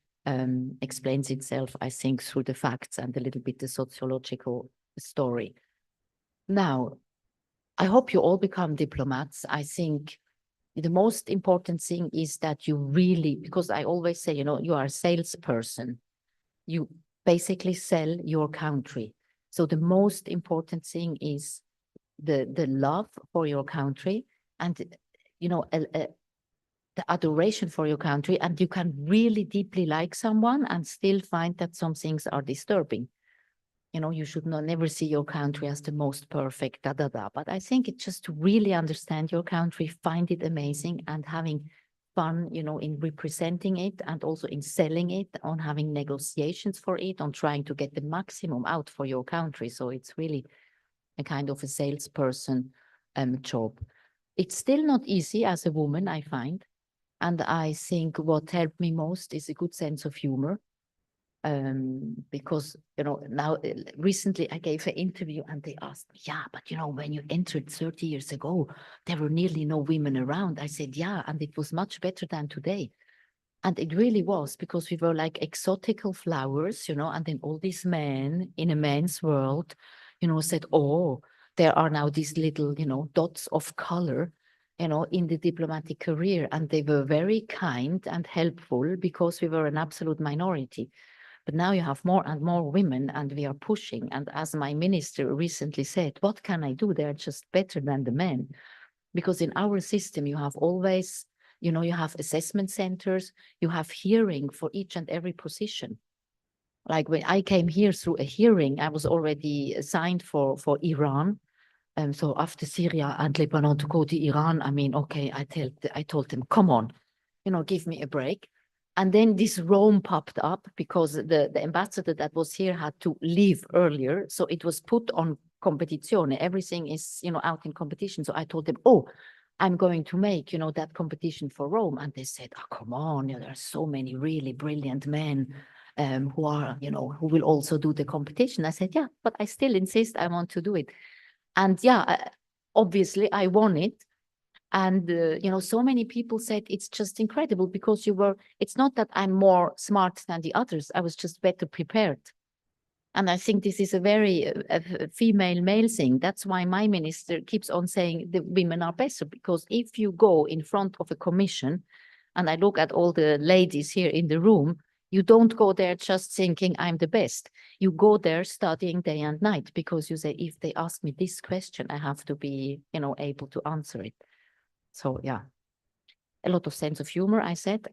explains itself, I think, through the facts and a little bit the sociological story. Now, I hope you all become diplomats. I think the most important thing is that you really, because I always say, you know, you are a salesperson. You basically sell your country. So the most important thing is the love for your country and, you know, the adoration for your country. And you can really deeply like someone and still find that some things are disturbing. You know, you should never see your country as the most perfect, But I think it's just to really understand your country, find it amazing, and having fun, you know, in representing it and also in selling it, on having negotiations for it, on trying to get the maximum out for your country. So it's really a kind of a salesperson job. It's still not easy as a woman, I find. And I think what helped me most is a good sense of humor. Because, you know, now recently I gave an interview and they asked me, yeah, but you know, when you entered 30 years ago, there were nearly no women around. I said, yeah, and it was much better than today. And it really was, because we were like exotical flowers, you know, and then all these men in a man's world, you know, said, oh, there are now these little, you know, dots of color, you know, in the diplomatic career. And they were very kind and helpful because we were an absolute minority. But now you have more and more women and we are pushing. And as my minister recently said, what can I do? They're just better than the men. Because in our system, you have always, you know, you have assessment centers, you have hearing for each and every position. Like when I came here through a hearing, I was already assigned for Iran. So after Syria and Lebanon to go to Iran, I mean, okay, I told them, come on, you know, give me a break. And then this Rome popped up because the ambassador that was here had to leave earlier. So it was put on competizione. Everything is, you know, out in competition. So I told them, oh, I'm going to make, you know, that competition for Rome. And they said, oh, come on, you know, there are so many really brilliant men who are, you know, who will also do the competition. I said, yeah, but I still insist I want to do it. And yeah, obviously I won it. And, you know, so many people said it's just incredible because it's not that I'm more smart than the others. I was just better prepared. And I think this is a very female-male thing. That's why my minister keeps on saying the women are better, because if you go in front of a commission, and I look at all the ladies here in the room, you don't go there just thinking I'm the best. You go there studying day and night because you say, if they ask me this question, I have to be, you know, able to answer it. So yeah, a lot of sense of humor. I said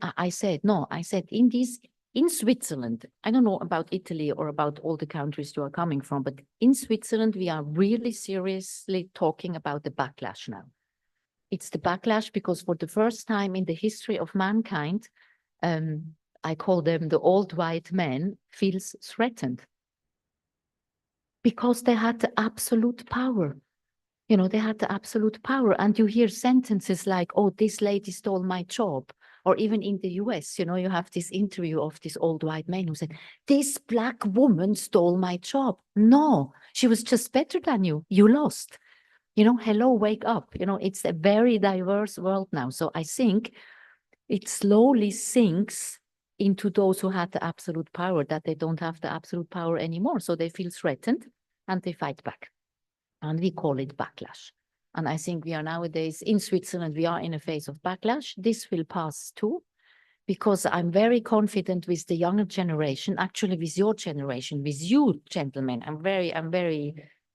in Switzerland, I don't know about Italy or about all the countries you are coming from, but in Switzerland, we are really seriously talking about the backlash now. It's the backlash because for the first time in the history of mankind, I call them the old white men, feels threatened because they had the absolute power. You know, they had the absolute power. And you hear sentences like, oh, this lady stole my job. Or even in the US, you know, you have this interview of this old white man who said, this black woman stole my job. No, she was just better than you. You lost. You know, hello, wake up. You know, it's a very diverse world now. So I think it slowly sinks into those who had the absolute power, that they don't have the absolute power anymore. So they feel threatened and they fight back. And we call it backlash. And I think we are nowadays in Switzerland, we are in a phase of backlash. This will pass too, because I'm very confident with the younger generation, actually with your generation, with you gentlemen.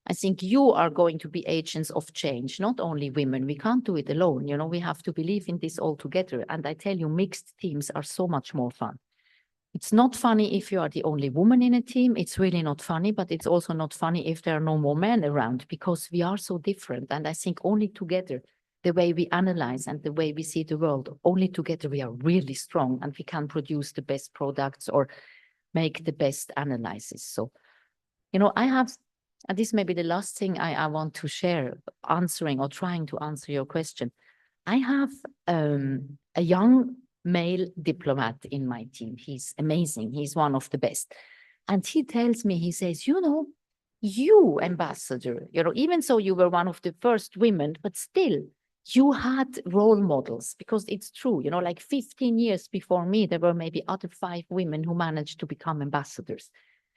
I think you are going to be agents of change, not only women. We can't do it alone. You know, we have to believe in this all together. And I tell you, mixed teams are so much more fun. It's not funny if you are the only woman in a team. It's really not funny, but it's also not funny if there are no more men around, because we are so different. And I think only together, the way we analyze and the way we see the world, only together we are really strong and we can produce the best products or make the best analysis. So, you know, I have, and this may be the last thing I want to share, answering or trying to answer your question. I have a young male diplomat in my team. He's amazing. He's one of the best. And he tells me, he says, you know, you, ambassador, you know, even so you were one of the first women, but still you had role models, because it's true, you know, like 15 years before me, there were maybe other 5 women who managed to become ambassadors.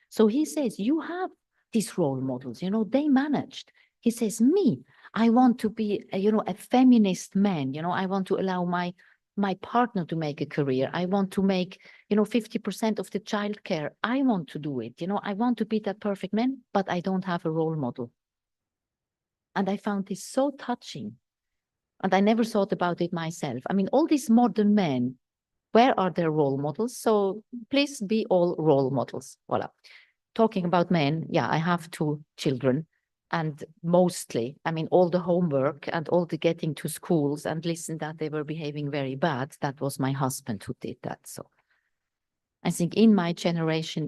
So he says, you have these role models, you know, they managed. He says, me, I want to be, you know, a feminist man, you know, I want to allow my partner to make a career. I want to make, you know, 50% of the childcare. I want to do it. You know, I want to be that perfect man, but I don't have a role model. And I found this so touching. And I never thought about it myself. I mean, all these modern men, where are their role models? So please be all role models. Voila. Talking about men, yeah, I have 2 children. And mostly, I mean, all the homework and all the getting to schools and listen that they were behaving very bad, that was my husband who did that. So I think in my generation,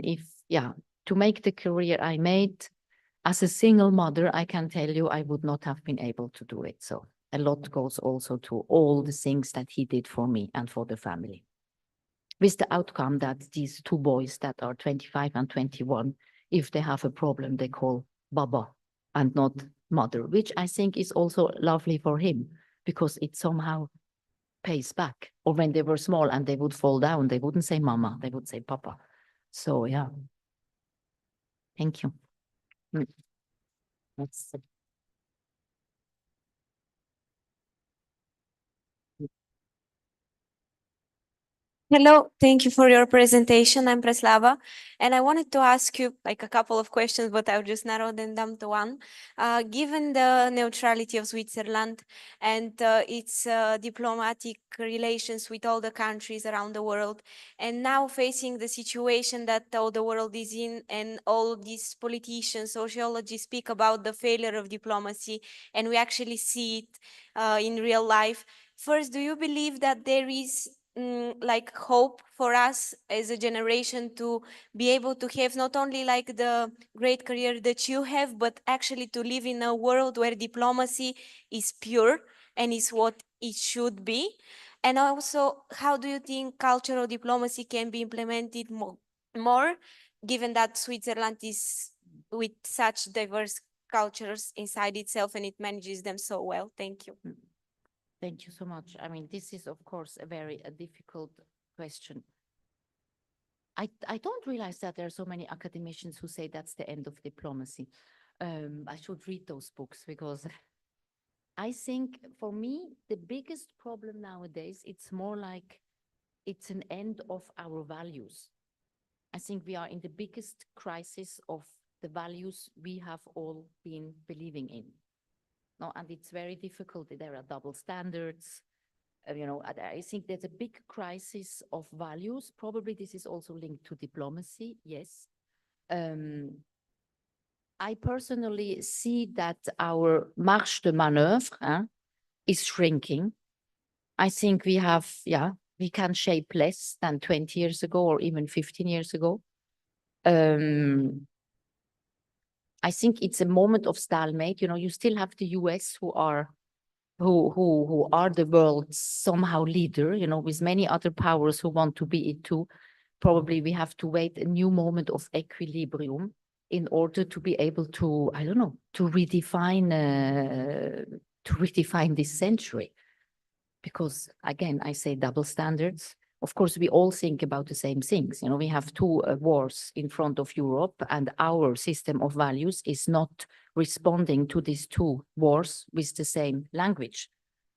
to make the career I made as a single mother, I can tell you I would not have been able to do it. So a lot goes also to all the things that he did for me and for the family. with the outcome that these two boys that are 25 and 21, if they have a problem, they call Baba and not mother, which I think is also lovely for him because it somehow pays back. Or when they were small and they would fall down, they wouldn't say mama, they would say papa. So yeah, thank you. That's Hello, thank you for your presentation. I'm Preslava, and I wanted to ask you like a couple of questions, but I'll just narrow them down to one. Given the neutrality of Switzerland and its diplomatic relations with all the countries around the world, and now facing the situation that all the world is in, and all these politicians, sociologists speak about the failure of diplomacy, and we actually see it in real life. First, do you believe that there is like hope for us as a generation to be able to have not only like the great career that you have, but actually to live in a world where diplomacy is pure and is what it should be? And also, how do you think cultural diplomacy can be implemented more, given that Switzerland is with such diverse cultures inside itself and it manages them so well? Thank you. Thank you so much. I mean, this is, of course, a very difficult question. I don't realize that there are so many academicians who say that's the end of diplomacy. I should read those books because I think for me, the biggest problem nowadays, it's more like it's an end of our values. I think we are in the biggest crisis of the values we have all been believing in. No, and it's very difficult. There are double standards. I think there's a big crisis of values. Probably this is also linked to diplomacy. Yes. I personally see that our marge de manœuvre is shrinking. I think we have, we can shape less than 20 years ago or even 15 years ago. I think it's a moment of stalemate. You still have the US who are the world's somehow leader, with many other powers who want to be it too. Probably we have to wait a new moment of equilibrium in order to be able to, I don't know, to redefine this century. Because again, I say double standards. Of course, we all think about the same things. We have two wars in front of Europe, and our system of values is not responding to these two wars with the same language,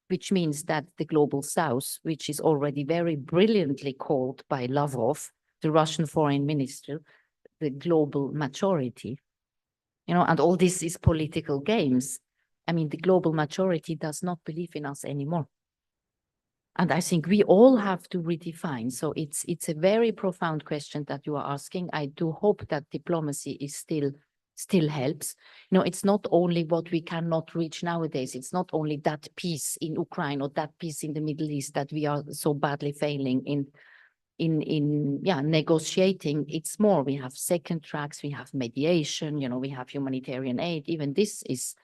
which means that the global south, which is already very brilliantly called by Lavrov, the Russian foreign minister, the global majority, and all this is political games. I mean, the global majority does not believe in us anymore. And I think we all have to redefine. So it's a very profound question that you are asking. I do hope that diplomacy is still helps. It's not only what we cannot reach nowadays. It's not only that peace in Ukraine or that peace in the Middle East that we are so badly failing in negotiating. It's more. We have second tracks. We have mediation. We have humanitarian aid. Even this is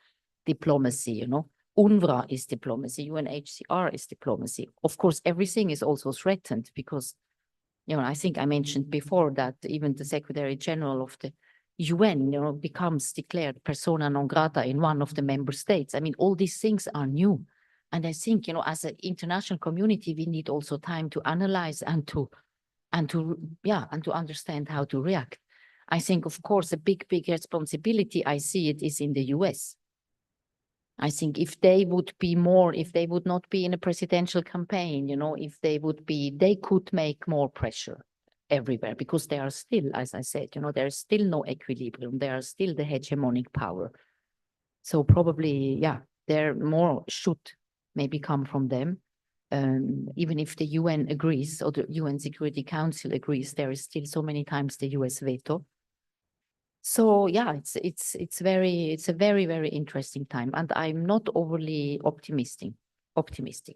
diplomacy. UNRWA is diplomacy, UNHCR is diplomacy. Of course, everything is also threatened because, I think I mentioned before that even the Secretary General of the UN, becomes declared persona non grata in one of the member states. I mean, all these things are new. And I think, as an international community, we need also time to analyze and to understand how to react. I think, of course, a big responsibility, I see it, is in the US. I think if they would not be in a presidential campaign, they could make more pressure everywhere because they are still, as I said, there is still no equilibrium. They are still the hegemonic power. So probably, there more should maybe come from them. Even if the UN agrees or the UN Security Council agrees, there is still so many times the US veto. So it's a very, very interesting time, and I'm not overly optimistic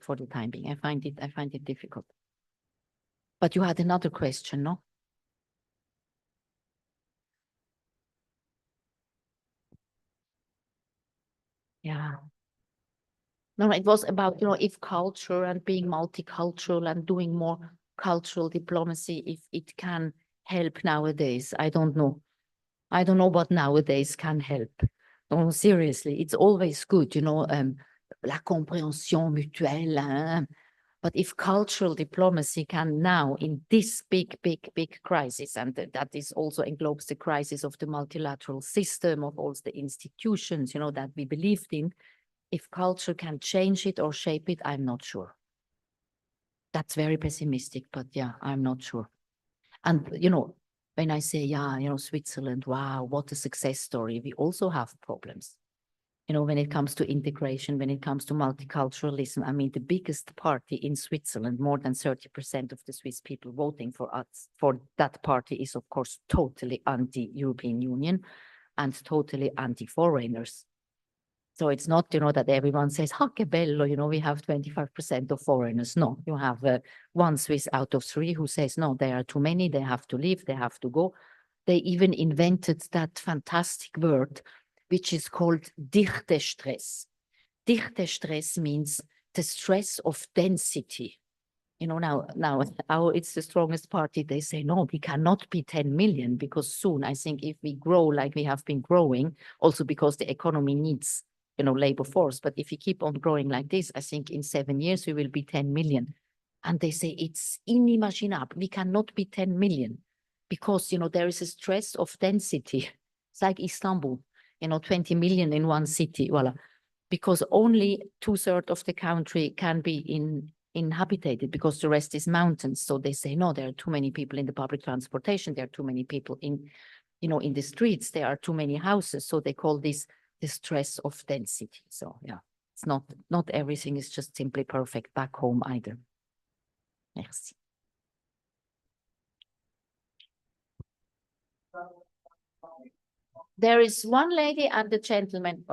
for the time being. I find it difficult. But you had another question, no? Yeah. No, it was about, if culture and being multicultural and doing more cultural diplomacy, if it can help nowadays. I don't know. I don't know what nowadays can help. No, seriously, it's always good, you know, la compréhension mutuelle. Hein? But if cultural diplomacy can now, in this big crisis, and that is also englobes the crisis of the multilateral system, of all the institutions, you know, that we believed in, if culture can change it or shape it, I'm not sure. That's very pessimistic, but yeah, I'm not sure. And, you know, when I say, yeah, you know, Switzerland, wow, what a success story, we also have problems. You know, when it comes to integration, when it comes to multiculturalism, I mean, the biggest party in Switzerland, more than 30% of the Swiss people voting for us, for that party is, of course, totally anti-European Union and totally anti-foreigners. So it's not, you know, that everyone says, "Ah, che bello, you know, we have 25% of foreigners." No, you have 1 Swiss out of 3 who says, no, there are too many, they have to leave, they have to go. They even invented that fantastic word, which is called dichte Stress. Dichte Stress means the stress of density. You know, now it's the strongest party. They say, no, we cannot be 10 million, because soon, I think, if we grow like we have been growing, also because the economy needs, you know, labor force. But if we keep on growing like this, I think in 7 years, we will be 10 million. And they say it's inimaginable. We cannot be 10 million because, you know, there is a stress of density. It's like Istanbul, you know, 20 million in one city, voila. Because only 2/3 of the country can be inhabited, because the rest is mountains. So they say, no, there are too many people in the public transportation. There are too many people in, you know, in the streets. There are too many houses. So they call this the stress of density. So yeah, it's not everything is just simply perfect back home either. Merci. There is one lady and the gentleman.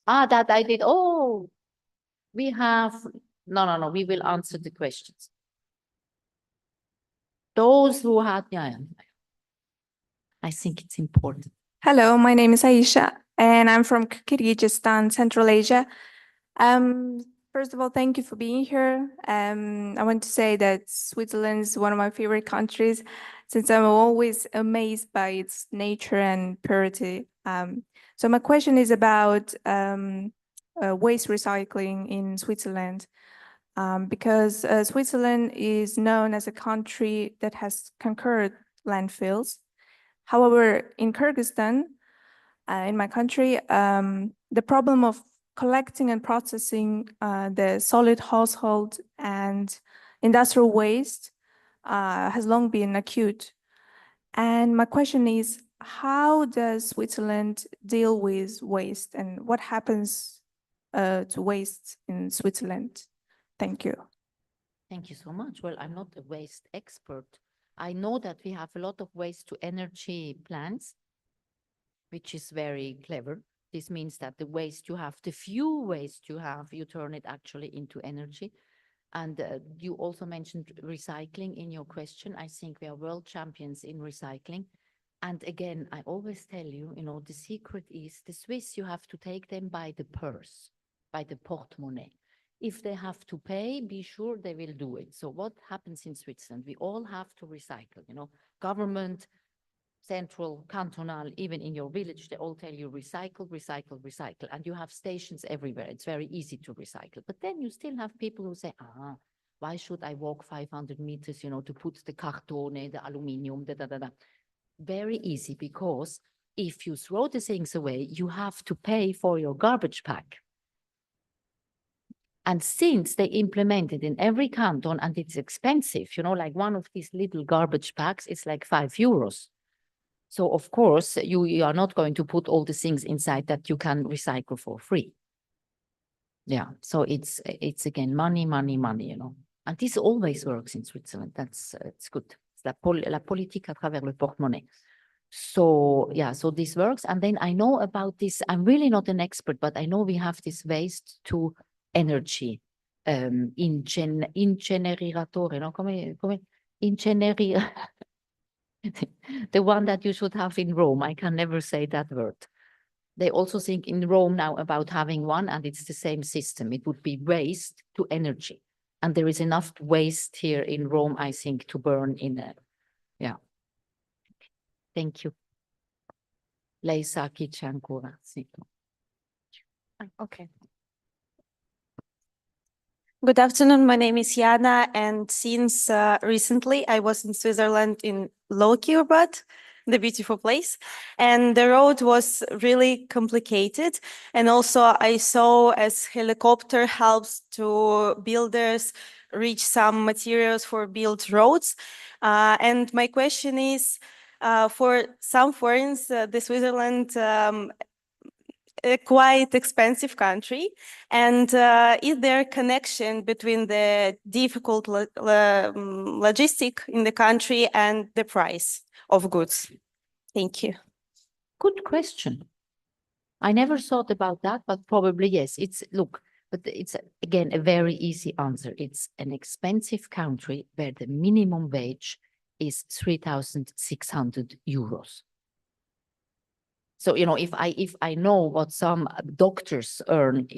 That I did. Oh, we have, no, we will answer the questions. Those who had, yeah, I think it's important. Hello, my name is Aisha, and I'm from Kyrgyzstan, Central Asia. First of all, thank you for being here. I want to say that Switzerland is one of my favorite countries, since I'm always amazed by its nature and purity. So my question is about waste recycling in Switzerland, because Switzerland is known as a country that has conquered landfills. However, in Kyrgyzstan, in my country, the problem of collecting and processing the solid household and industrial waste has long been acute. And my question is, how does Switzerland deal with waste, and what happens to waste in Switzerland? Thank you. Thank you so much. Well, I'm not a waste expert. I know that we have a lot of waste to energy plants, which is very clever. This means that the waste you have, the few waste you have, you turn it actually into energy. And you also mentioned recycling in your question. I think we are world champions in recycling. And again, I always tell you, you know, the secret is the Swiss, you have to take them by the purse, by the portemonnaie. If they have to pay, be sure they will do it. So what happens in Switzerland? We all have to recycle, you know, government, central, cantonal, even in your village, they all tell you recycle, recycle, recycle. And you have stations everywhere. It's very easy to recycle. But then you still have people who say, why should I walk 500 meters, you know, to put the cartone, the aluminium, da. Very easy, because if you throw the things away, you have to pay for your garbage pack. And since they implemented in every canton, and it's expensive, you know, like one of these little garbage packs, it's like €5. So of course, you are not going to put all the things inside that you can recycle for free. Yeah, so it's again, money, you know. And this always works in Switzerland. That's it's good. It's la politique à travers le porte-monnaie. So yeah, so this works. And then I know about this, I'm really not an expert, but I know we have this waste to energy, inceneritore, no? Come the one that you should have in Rome. I can never say that word. They also think in Rome now about having one, and it's the same system. It would be waste to energy. And there is enough waste here in Rome, I think, to burn in a, yeah. Thank you. Lei sa chi c'è ancora, sì. Okay. Good afternoon. My name is Jana, and since recently I was in Switzerland in Lokirbat, the beautiful place, and the road was really complicated. And also I saw as helicopter helps to builders reach some materials for build roads. And my question is, for some foreigners, the Switzerland a quite expensive country, and is there a connection between the difficult logistic in the country and the price of goods? Thank you. Good question. I never thought about that, but probably yes. But it's again a very easy answer. It's an expensive country where the minimum wage is 3,600 euros. So, you know, if I know what some doctors earn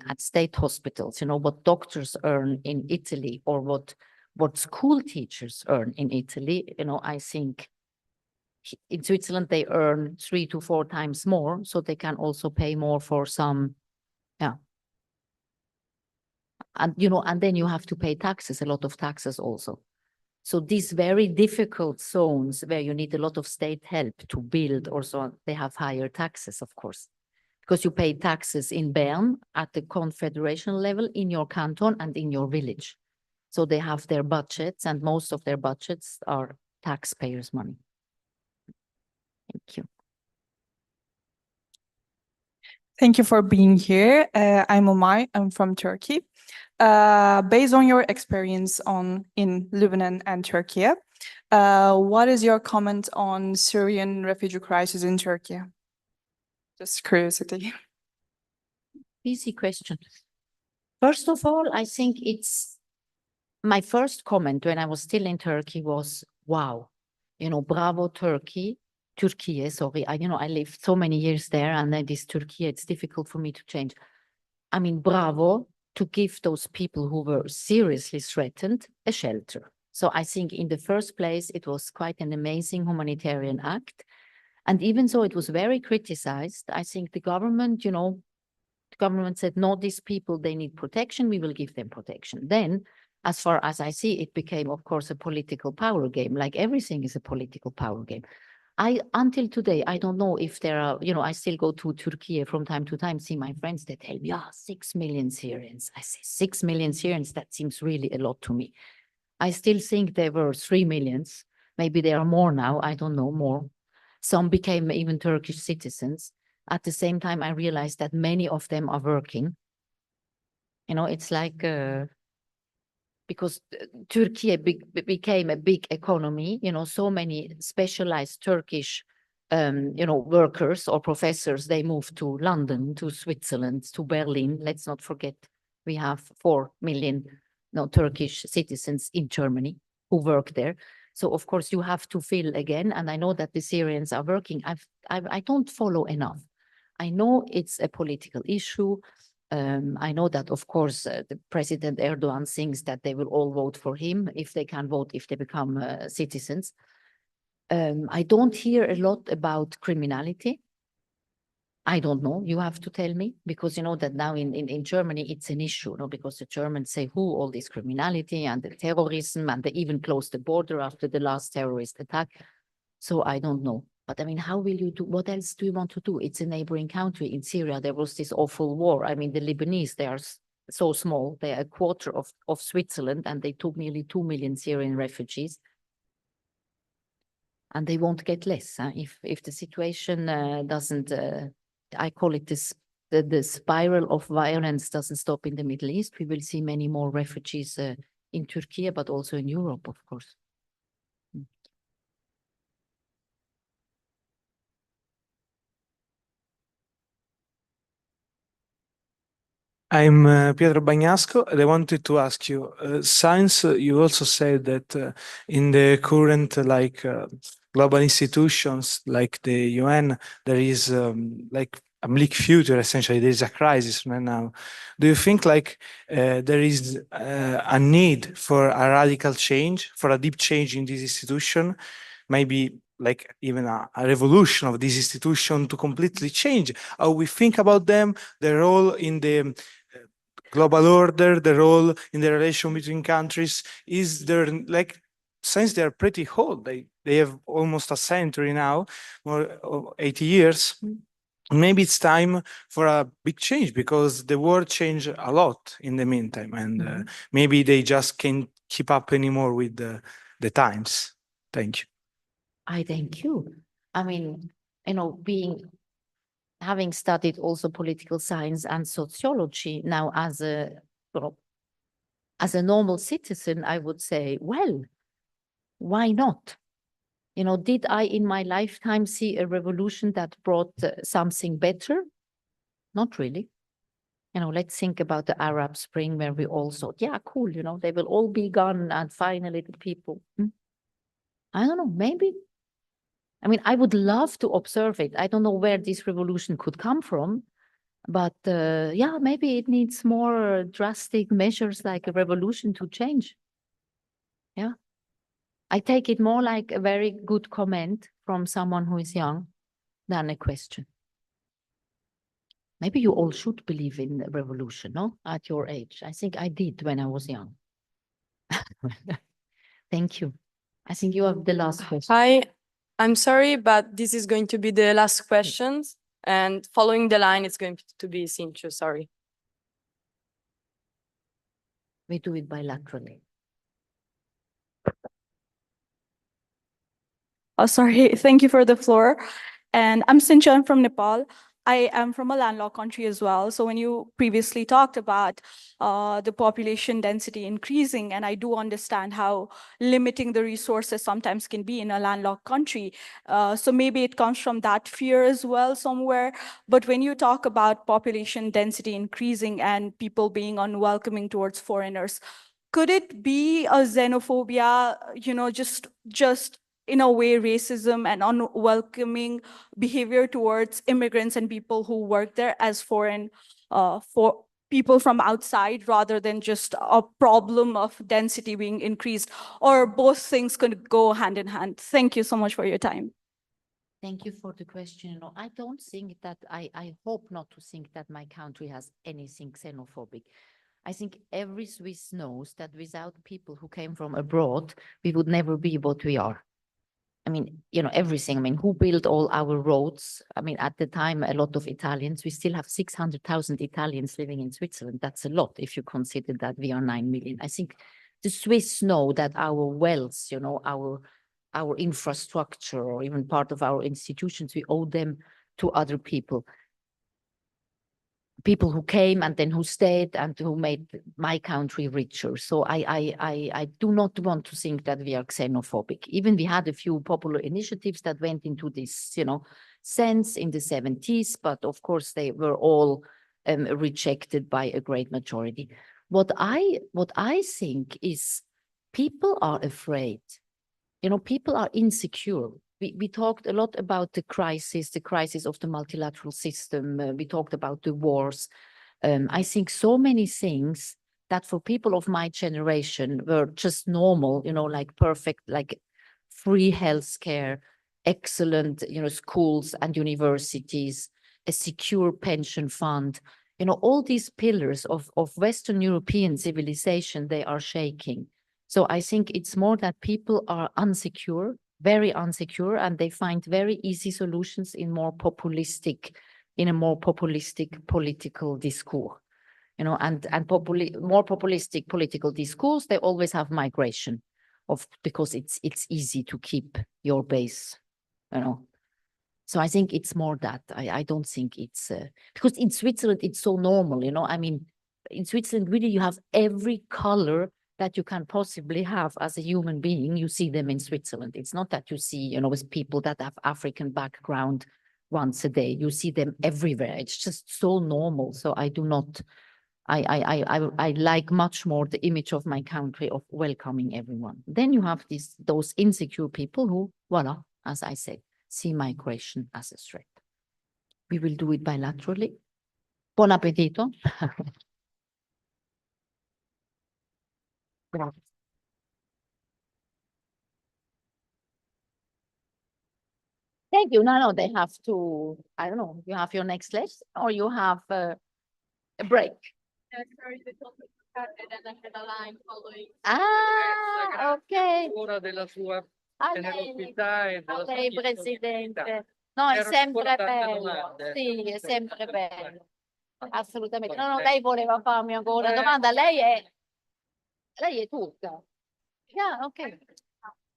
at state hospitals, you know, what doctors earn in Italy, or what school teachers earn in Italy, you know, I think in Switzerland they earn 3 to 4 times more, so they can also pay more for some, yeah. And, you know, and then you have to pay taxes, a lot of taxes also. So these very difficult zones where you need a lot of state help to build or so on, they have higher taxes, of course, because you pay taxes in Bern at the confederation level, in your canton and in your village. So they have their budgets, and most of their budgets are taxpayers' money. Thank you. Thank you for being here. I'm Omar. I'm from Turkey. Based on your experience in Lebanon and Turkey, what is your comment on Syrian refugee crisis in Turkey? Just curiosity. Easy question. First of all, I think it's my first comment when I was still in Turkey was, wow, you know, bravo Turkey, sorry. I lived so many years there, and then this Turkey, it's difficult for me to change. I mean, bravo to give those people who were seriously threatened a shelter. So I think in the first place, it was quite an amazing humanitarian act. And even though it was very criticized, I think the government, you know, the government said, no, these people, they need protection, we will give them protection. Then, as far as I see, it became, of course, a political power game, like everything is a political power game. Until today, I don't know if there are, you know, I still go to Turkey from time to time, see my friends, they tell me, 6 million Syrians. I say 6 million Syrians, that seems really a lot to me. I still think there were 3 millions. Maybe there are more now, I don't know, more. Some became even Turkish citizens. At the same time, I realized that many of them are working. You know, it's like, because Turkey became a big economy, you know, so many specialized Turkish, you know, workers or professors, they moved to London, to Switzerland, to Berlin. Let's not forget, we have 4 million Turkish citizens in Germany who work there. So of course you have to fill again. And I know that the Syrians are working. I don't follow enough. I know it's a political issue. I know that, of course, the President Erdogan thinks that they will all vote for him if they can vote, if they become citizens. I don't hear a lot about criminality. I don't know. You have to tell me, because you know that now in Germany, it's an issue, no? Because the Germans say, who, all this criminality and the terrorism, and they even closed the border after the last terrorist attack. So I don't know. But I mean, how will you do? What else do you want to do? It's a neighboring country. In Syria, there was this awful war. I mean, the Lebanese, they are so small. They are a quarter of Switzerland, and they took nearly 2 million Syrian refugees. And they won't get less. If the situation doesn't, I call it this, the spiral of violence doesn't stop in the Middle East, we will see many more refugees in Turkey, but also in Europe, of course. I'm Pietro Bagnasco, and I wanted to ask you, since you also said that in the current global institutions like the UN, there is a bleak future, essentially. There is a crisis right now. Do you think like there is a need for a radical change, for a deep change in this institution? Maybe like even a revolution of this institution to completely change how we think about them, their role in the global order, the role in the relation between countries? Is there like, since they're pretty old, they have almost a century now, or 80 years, maybe it's time for a big change because the world changed a lot in the meantime, and maybe they just can't keep up anymore with the times. Thank you. I thank you. I mean, you know, having studied also political science and sociology now as a normal citizen, I would say, well, why not? You know, did I in my lifetime see a revolution that brought something better? Not really. You know, let's think about the Arab Spring where we all thought, yeah, cool, you know, they will all be gone and finally the people. I don't know, maybe. I mean, I would love to observe it. I don't know where this revolution could come from, but yeah, maybe it needs more drastic measures like a revolution to change. Yeah. I take it more like a very good comment from someone who is young than a question. Maybe you all should believe in a revolution, no? At your age. I think I did when I was young. Thank you. I think you have the last question. Hi, I'm sorry, but this is going to be the last questions. And following the line, it's going to be Sincho, sorry. We do it bilaterally. Oh, sorry. Thank you for the floor. And I'm Sincho, I'm from Nepal. I am from a landlocked country as well. So when you previously talked about the population density increasing, and I do understand how limiting the resources sometimes can be in a landlocked country. So maybe it comes from that fear as well somewhere. But when you talk about population density increasing and people being unwelcoming towards foreigners, could it be a xenophobia, you know, just in a way, racism and unwelcoming behavior towards immigrants and people who work there as foreign, for people from outside, rather than just a problem of density being increased, or both things could go hand in hand? Thank you so much for your time. Thank you for the question. You know, I don't think that, I hope not to think that my country has anything xenophobic. I think every Swiss knows that without people who came from abroad, we would never be what we are. I mean, you know, everything. I mean, who built all our roads? I mean, at the time, a lot of Italians, we still have 600,000 Italians living in Switzerland. That's a lot if you consider that we are 9 million. I think the Swiss know that our wealth, you know, our infrastructure, or even part of our institutions, we owe them to other people. People who came and then who stayed and who made my country richer. So I do not want to think that we are xenophobic. Even we had a few popular initiatives that went into this, you know, sense in the 70s, but of course they were all rejected by a great majority. What I think is people are afraid. You know, people are insecure. We talked a lot about the crisis of the multilateral system. We talked about the wars. I think so many things that for people of my generation were just normal, you know, like perfect, like free healthcare, excellent, you know, schools and universities, a secure pension fund, you know, all these pillars of Western European civilization, they are shaking. So I think it's more that people are insecure, very insecure, and they find very easy solutions in a more populistic political discourse, you know, and more populistic political discourse, they always have migration because it's easy to keep your base, you know. So I think it's more that. I don't think it's because in Switzerland it's so normal, you know. I mean, in Switzerland really you have every color that you can possibly have as a human being. You see them in Switzerland. It's not that you see, you know, with people that have African background once a day. You see them everywhere. It's just so normal. So I do not, I like much more the image of my country of welcoming everyone. Then you have those insecure people who, voila, as I said, see migration as a threat. We will do it bilaterally. Buon appetito. Grazie. Thank you. No, they have to, I don't know, you have your next lesson or you have a break. Ah, ok. Ora della sua A generosità e della sua lei, Presidente. No, è Ero sempre sicura tante bello. domande. Sì, è sempre bello. Assolutamente. No, lei voleva farmi ancora una domanda. Lei è turca. Yeah, okay.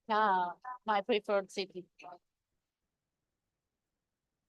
Yeah, my preferred city.